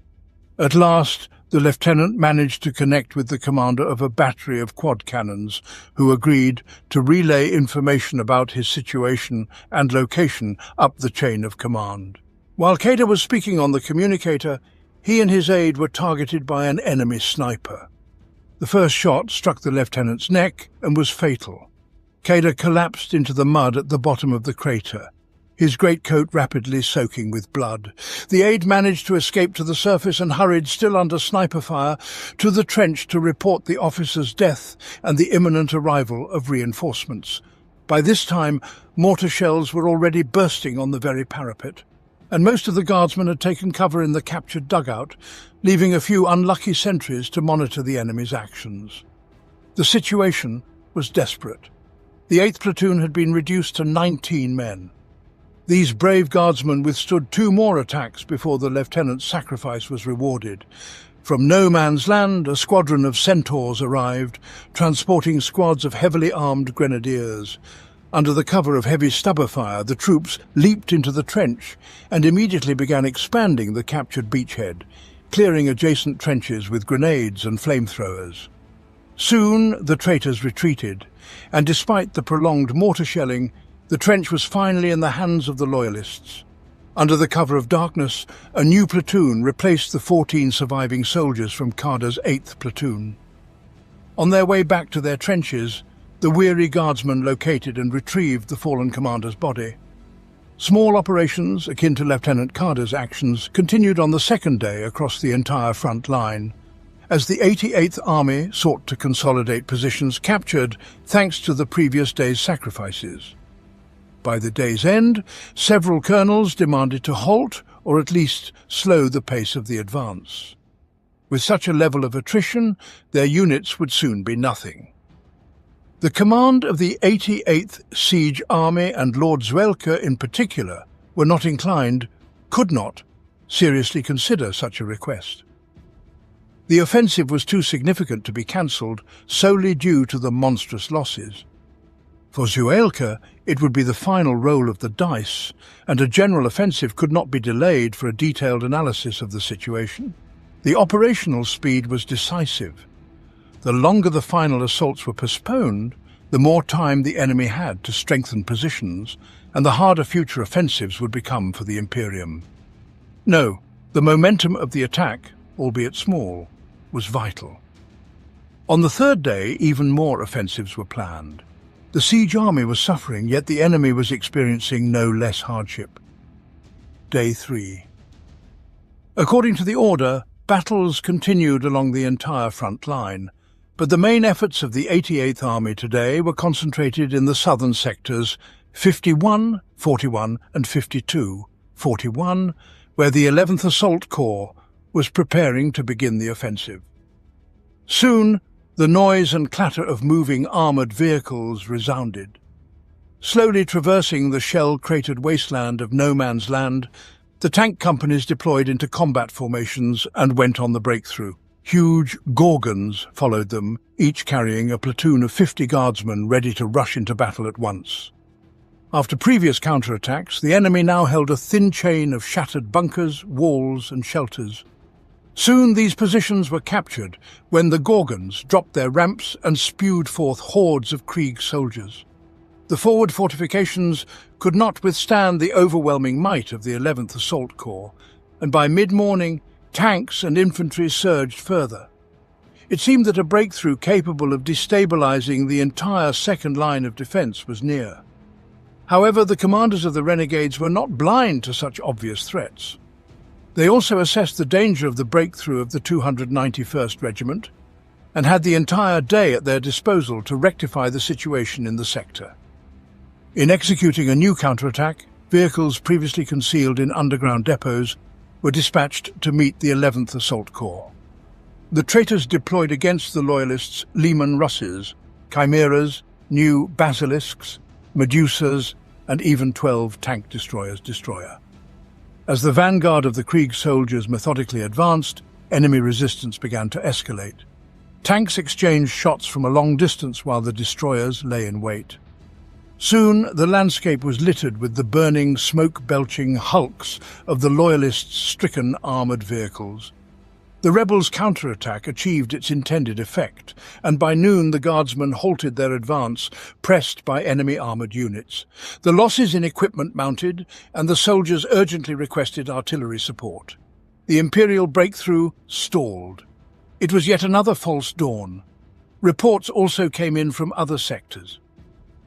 At last, the lieutenant managed to connect with the commander of a battery of quad cannons, who agreed to relay information about his situation and location up the chain of command. While Kader was speaking on the communicator, he and his aide were targeted by an enemy sniper. The first shot struck the lieutenant's neck and was fatal. Kader collapsed into the mud at the bottom of the crater, his greatcoat rapidly soaking with blood. The aide managed to escape to the surface and hurried, still under sniper fire, to the trench to report the officer's death and the imminent arrival of reinforcements. By this time, mortar shells were already bursting on the very parapet, and most of the guardsmen had taken cover in the captured dugout, leaving a few unlucky sentries to monitor the enemy's actions. The situation was desperate. The 8th Platoon had been reduced to 19 men. These brave guardsmen withstood 2 more attacks before the lieutenant's sacrifice was rewarded. From no man's land, a squadron of centaurs arrived, transporting squads of heavily armed grenadiers. Under the cover of heavy stubber fire, the troops leaped into the trench and immediately began expanding the captured beachhead, clearing adjacent trenches with grenades and flamethrowers. Soon the traitors retreated, and despite the prolonged mortar shelling, the trench was finally in the hands of the Loyalists. Under the cover of darkness, a new platoon replaced the 14 surviving soldiers from Carter's 8th platoon. On their way back to their trenches, the weary guardsmen located and retrieved the fallen commander's body. Small operations, akin to Lieutenant Carter's actions, continued on the second day across the entire front line, as the 88th Army sought to consolidate positions captured thanks to the previous day's sacrifices. By the day's end, several colonels demanded to halt or at least slow the pace of the advance. With such a level of attrition, their units would soon be nothing. The command of the 88th Siege Army and Lord Zwelker in particular were not inclined, could not, seriously consider such a request. The offensive was too significant to be cancelled solely due to the monstrous losses. For Zwelker, it would be the final roll of the dice, and a general offensive could not be delayed for a detailed analysis of the situation. The operational speed was decisive. The longer the final assaults were postponed, the more time the enemy had to strengthen positions, and the harder future offensives would become for the Imperium. No, the momentum of the attack, albeit small, was vital. On the third day, even more offensives were planned. The siege army was suffering, yet the enemy was experiencing no less hardship. Day 3. According to the order, battles continued along the entire front line, but the main efforts of the 88th Army today were concentrated in the southern sectors 51, 41 and 52, 41, where the 11th Assault Corps was preparing to begin the offensive. Soon, the noise and clatter of moving armoured vehicles resounded. Slowly traversing the shell-cratered wasteland of no man's land, the tank companies deployed into combat formations and went on the breakthrough. Huge Gorgons followed them, each carrying a platoon of 50 guardsmen ready to rush into battle at once. After previous counterattacks, the enemy now held a thin chain of shattered bunkers, walls and shelters. Soon these positions were captured when the Gorgons dropped their ramps and spewed forth hordes of Krieg soldiers. The forward fortifications could not withstand the overwhelming might of the 11th Assault Corps, and by mid-morning, tanks and infantry surged further. It seemed that a breakthrough capable of destabilizing the entire second line of defense was near. However, the commanders of the renegades were not blind to such obvious threats. They also assessed the danger of the breakthrough of the 291st Regiment and had the entire day at their disposal to rectify the situation in the sector. In executing a new counterattack, vehicles previously concealed in underground depots were dispatched to meet the 11th Assault Corps. The traitors deployed against the Loyalists Lehman Russes, Chimeras, new Basilisks, Medusas, and even 12 tank destroyers. As the vanguard of the Krieg soldiers methodically advanced, enemy resistance began to escalate. Tanks exchanged shots from a long distance while the destroyers lay in wait. Soon the landscape was littered with the burning, smoke-belching hulks of the Loyalists' stricken armoured vehicles. The rebels' counterattack achieved its intended effect, and by noon the guardsmen halted their advance, pressed by enemy armoured units. The losses in equipment mounted, and the soldiers urgently requested artillery support. The Imperial breakthrough stalled. It was yet another false dawn. Reports also came in from other sectors.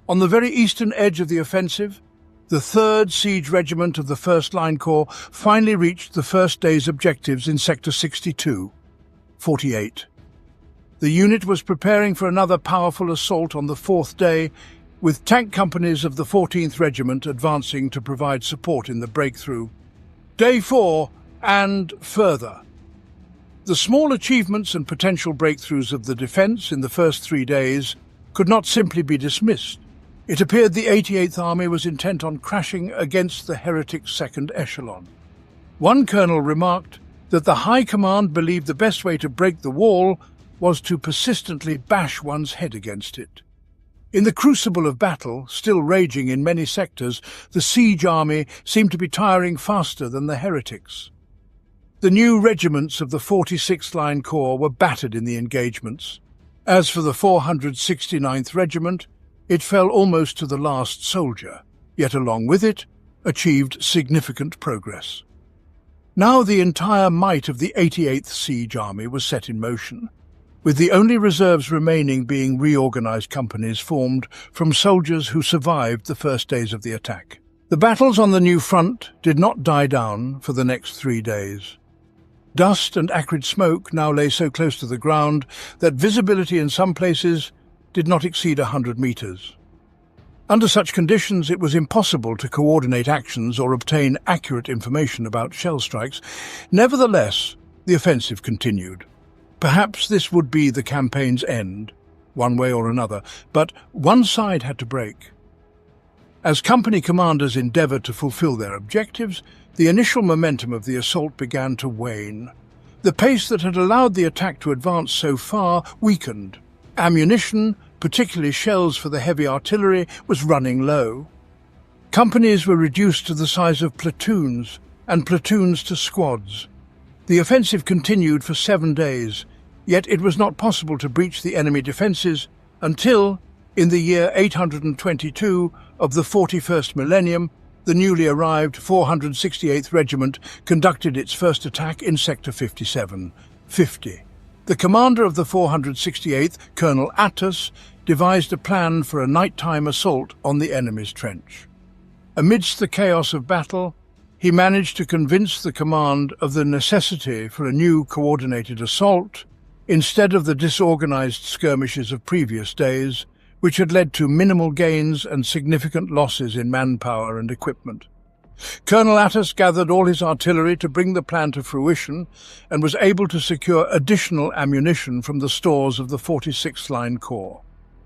On the very eastern edge of the offensive, the 3rd Siege Regiment of the 1st Line Corps finally reached the first day's objectives in Sector 62, 48. The unit was preparing for another powerful assault on the 4th day, with tank companies of the 14th Regiment advancing to provide support in the breakthrough. Day 4 and further. The small achievements and potential breakthroughs of the defence in the first 3 days could not simply be dismissed. It appeared the 88th Army was intent on crashing against the heretics' second echelon. One colonel remarked that the High Command believed the best way to break the wall was to persistently bash one's head against it. In the crucible of battle, still raging in many sectors, the siege army seemed to be tiring faster than the heretics. The new regiments of the 46th Line Corps were battered in the engagements. As for the 469th Regiment, it fell almost to the last soldier, yet along with it, achieved significant progress. Now the entire might of the 88th Siege Army was set in motion, with the only reserves remaining being reorganized companies formed from soldiers who survived the first days of the attack. The battles on the new front did not die down for the next 3 days. Dust and acrid smoke now lay so close to the ground that visibility in some places did not exceed 100 meters. Under such conditions, it was impossible to coordinate actions or obtain accurate information about shell strikes. Nevertheless, the offensive continued. Perhaps this would be the campaign's end, one way or another, but one side had to break. As company commanders endeavored to fulfill their objectives, the initial momentum of the assault began to wane. The pace that had allowed the attack to advance so far weakened. Ammunition, particularly shells for the heavy artillery, was running low. Companies were reduced to the size of platoons, and platoons to squads. The offensive continued for 7 days, yet it was not possible to breach the enemy defences until, in the year 822 of the 41st millennium, the newly arrived 468th Regiment conducted its first attack in Sector 57-50. The commander of the 468th, Colonel Athos, devised a plan for a nighttime assault on the enemy's trench. Amidst the chaos of battle, he managed to convince the command of the necessity for a new coordinated assault instead of the disorganized skirmishes of previous days, which had led to minimal gains and significant losses in manpower and equipment. Colonel Athos gathered all his artillery to bring the plan to fruition and was able to secure additional ammunition from the stores of the 46th Line Corps.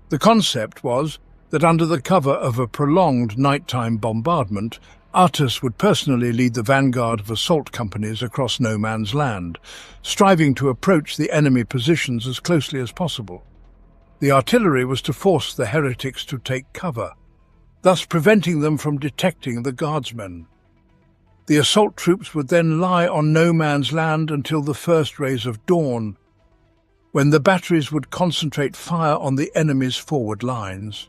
The concept was that under the cover of a prolonged nighttime bombardment, Athos would personally lead the vanguard of assault companies across no man's land, striving to approach the enemy positions as closely as possible. The artillery was to force the heretics to take cover, thus preventing them from detecting the guardsmen. The assault troops would then lie on no man's land until the first rays of dawn, when the batteries would concentrate fire on the enemy's forward lines.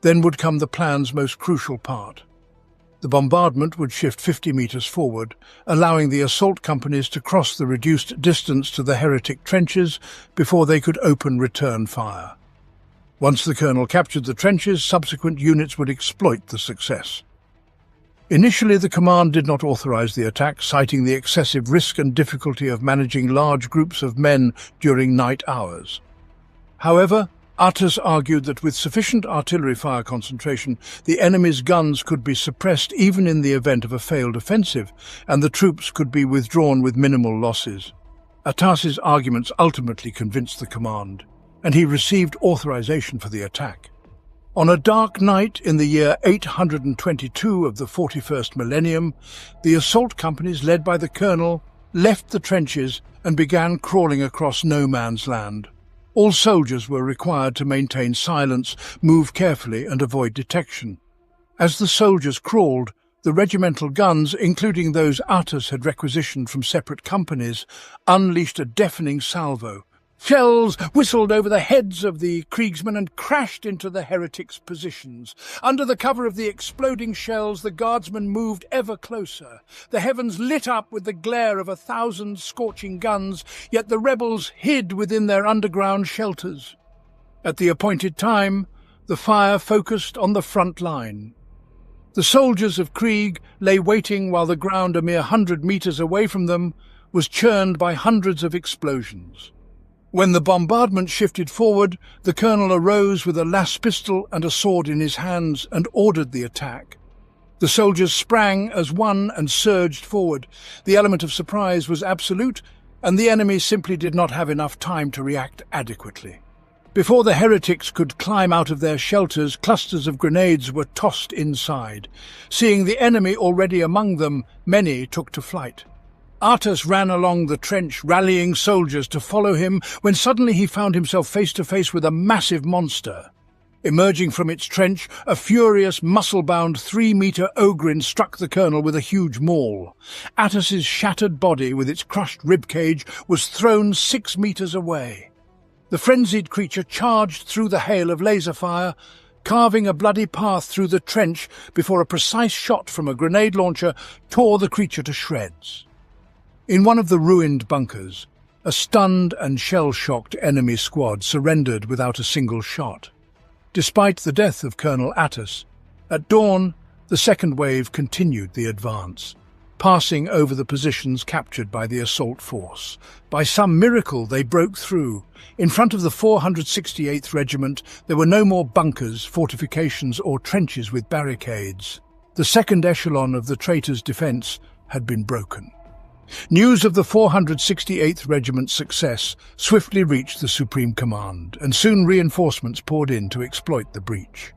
Then would come the plan's most crucial part. The bombardment would shift 50 meters forward, allowing the assault companies to cross the reduced distance to the heretic trenches before they could open return fire. Once the colonel captured the trenches, subsequent units would exploit the success. Initially, the command did not authorize the attack, citing the excessive risk and difficulty of managing large groups of men during night hours. However, Athos argued that with sufficient artillery fire concentration, the enemy's guns could be suppressed even in the event of a failed offensive, and the troops could be withdrawn with minimal losses. Athos's arguments ultimately convinced the command, and he received authorization for the attack. On a dark night in the year 822 of the 41st millennium, the assault companies led by the colonel left the trenches and began crawling across no man's land. All soldiers were required to maintain silence, move carefully, and avoid detection. As the soldiers crawled, the regimental guns, including those Athos had requisitioned from separate companies, unleashed a deafening salvo. Shells whistled over the heads of the Kriegsmen and crashed into the heretics' positions. Under the cover of the exploding shells, the guardsmen moved ever closer. The heavens lit up with the glare of 1,000 scorching guns, yet the rebels hid within their underground shelters. At the appointed time, the fire focused on the front line. The soldiers of Krieg lay waiting while the ground a mere 100 meters away from them was churned by hundreds of explosions. When the bombardment shifted forward, the colonel arose with a las pistol and a sword in his hands and ordered the attack. The soldiers sprang as one and surged forward. The element of surprise was absolute, and the enemy simply did not have enough time to react adequately. Before the heretics could climb out of their shelters, clusters of grenades were tossed inside. Seeing the enemy already among them, many took to flight. Athos ran along the trench, rallying soldiers to follow him, when suddenly he found himself face to face with a massive monster. Emerging from its trench, a furious, muscle-bound 3-meter ogrin struck the colonel with a huge maul. Athos's shattered body, with its crushed ribcage, was thrown 6 meters away. The frenzied creature charged through the hail of laser fire, carving a bloody path through the trench before a precise shot from a grenade launcher tore the creature to shreds. In one of the ruined bunkers, a stunned and shell-shocked enemy squad surrendered without a single shot. Despite the death of Colonel Attis, at dawn, the second wave continued the advance, passing over the positions captured by the assault force. By some miracle, they broke through. In front of the 468th Regiment, there were no more bunkers, fortifications, or trenches with barricades. The second echelon of the traitors' defence had been broken. News of the 468th Regiment's success swiftly reached the Supreme Command, and soon reinforcements poured in to exploit the breach.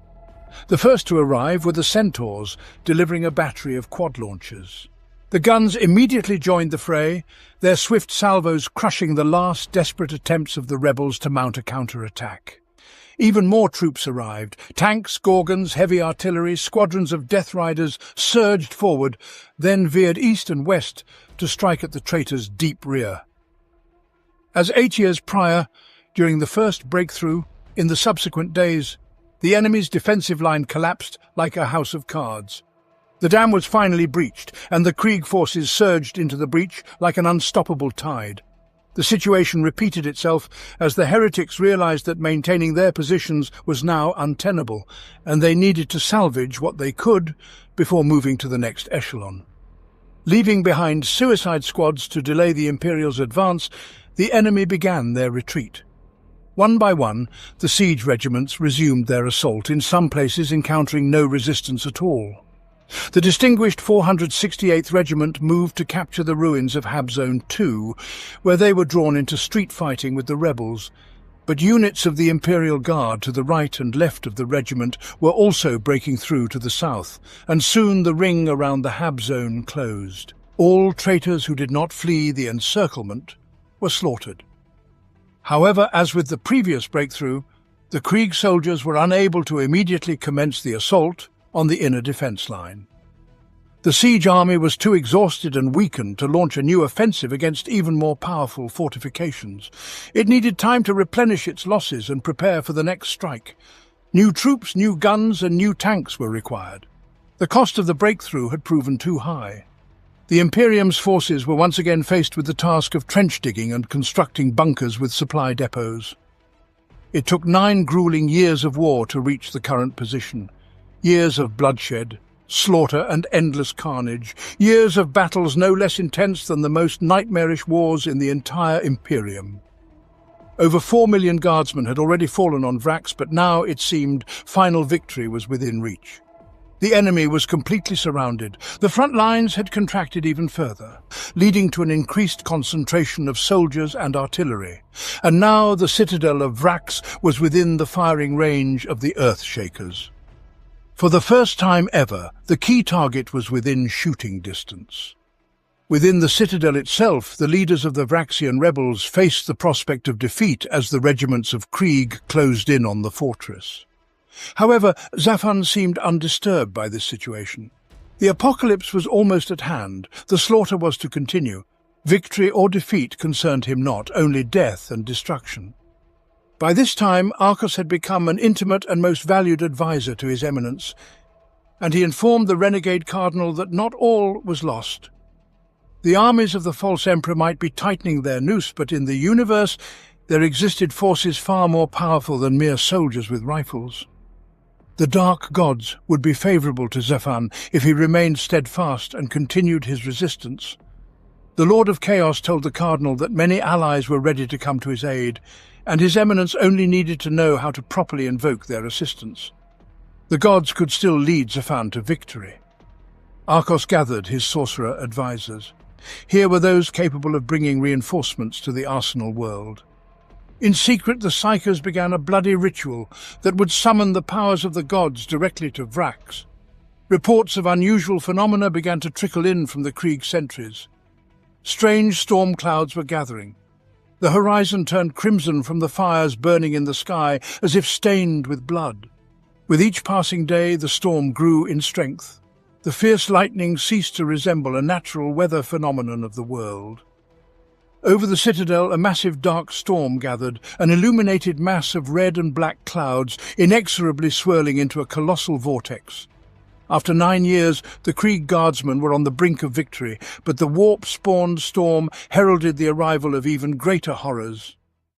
The first to arrive were the Centaurs, delivering a battery of quad launchers. The guns immediately joined the fray, their swift salvos crushing the last desperate attempts of the rebels to mount a counter-attack. Even more troops arrived. Tanks, Gorgons, heavy artillery, squadrons of Death Riders surged forward, then veered east and west to strike at the traitors' deep rear. As 8 years prior, during the first breakthrough, in the subsequent days, the enemy's defensive line collapsed like a house of cards. The dam was finally breached, and the Krieg forces surged into the breach like an unstoppable tide. The situation repeated itself as the heretics realized that maintaining their positions was now untenable, and they needed to salvage what they could before moving to the next echelon. Leaving behind suicide squads to delay the Imperials' advance, the enemy began their retreat. One by one, the siege regiments resumed their assault, in some places encountering no resistance at all. The distinguished 468th Regiment moved to capture the ruins of Hab Zone 2, where they were drawn into street fighting with the rebels. But units of the Imperial Guard to the right and left of the regiment were also breaking through to the south, and soon the ring around the Hab Zone closed. All traitors who did not flee the encirclement were slaughtered. However, as with the previous breakthrough, the Krieg soldiers were unable to immediately commence the assault on the inner defence line. The siege army was too exhausted and weakened to launch a new offensive against even more powerful fortifications. It needed time to replenish its losses and prepare for the next strike. New troops, new guns, and new tanks were required. The cost of the breakthrough had proven too high. The Imperium's forces were once again faced with the task of trench digging and constructing bunkers with supply depots. It took 9 grueling years of war to reach the current position. Years of bloodshed, slaughter and endless carnage, years of battles no less intense than the most nightmarish wars in the entire Imperium. Over 4 million guardsmen had already fallen on Vraks, but now, it seemed, final victory was within reach. The enemy was completely surrounded. The front lines had contracted even further, leading to an increased concentration of soldiers and artillery. And now the citadel of Vraks was within the firing range of the Earthshakers. For the first time ever, the key target was within shooting distance. Within the citadel itself, the leaders of the Vraxian rebels faced the prospect of defeat as the regiments of Krieg closed in on the fortress. However, Zafan seemed undisturbed by this situation. The apocalypse was almost at hand. The slaughter was to continue. Victory or defeat concerned him not, only death and destruction. By this time, Arcos had become an intimate and most valued advisor to His Eminence, and he informed the renegade cardinal that not all was lost. The armies of the false emperor might be tightening their noose, but in the universe there existed forces far more powerful than mere soldiers with rifles. The dark gods would be favourable to Zafan if he remained steadfast and continued his resistance. The Lord of Chaos told the cardinal that many allies were ready to come to his aid, and His Eminence only needed to know how to properly invoke their assistance. The gods could still lead Zafan to victory. Arcos gathered his sorcerer advisors. Here were those capable of bringing reinforcements to the Arsenal world. In secret, the Psychers began a bloody ritual that would summon the powers of the gods directly to Vraks. Reports of unusual phenomena began to trickle in from the Krieg sentries. Strange storm clouds were gathering. The horizon turned crimson from the fires burning in the sky, as if stained with blood. With each passing day, the storm grew in strength. The fierce lightning ceased to resemble a natural weather phenomenon of the world. Over the citadel a massive dark storm gathered, an illuminated mass of red and black clouds, inexorably swirling into a colossal vortex. After 9 years, the Krieg guardsmen were on the brink of victory, but the warp-spawned storm heralded the arrival of even greater horrors.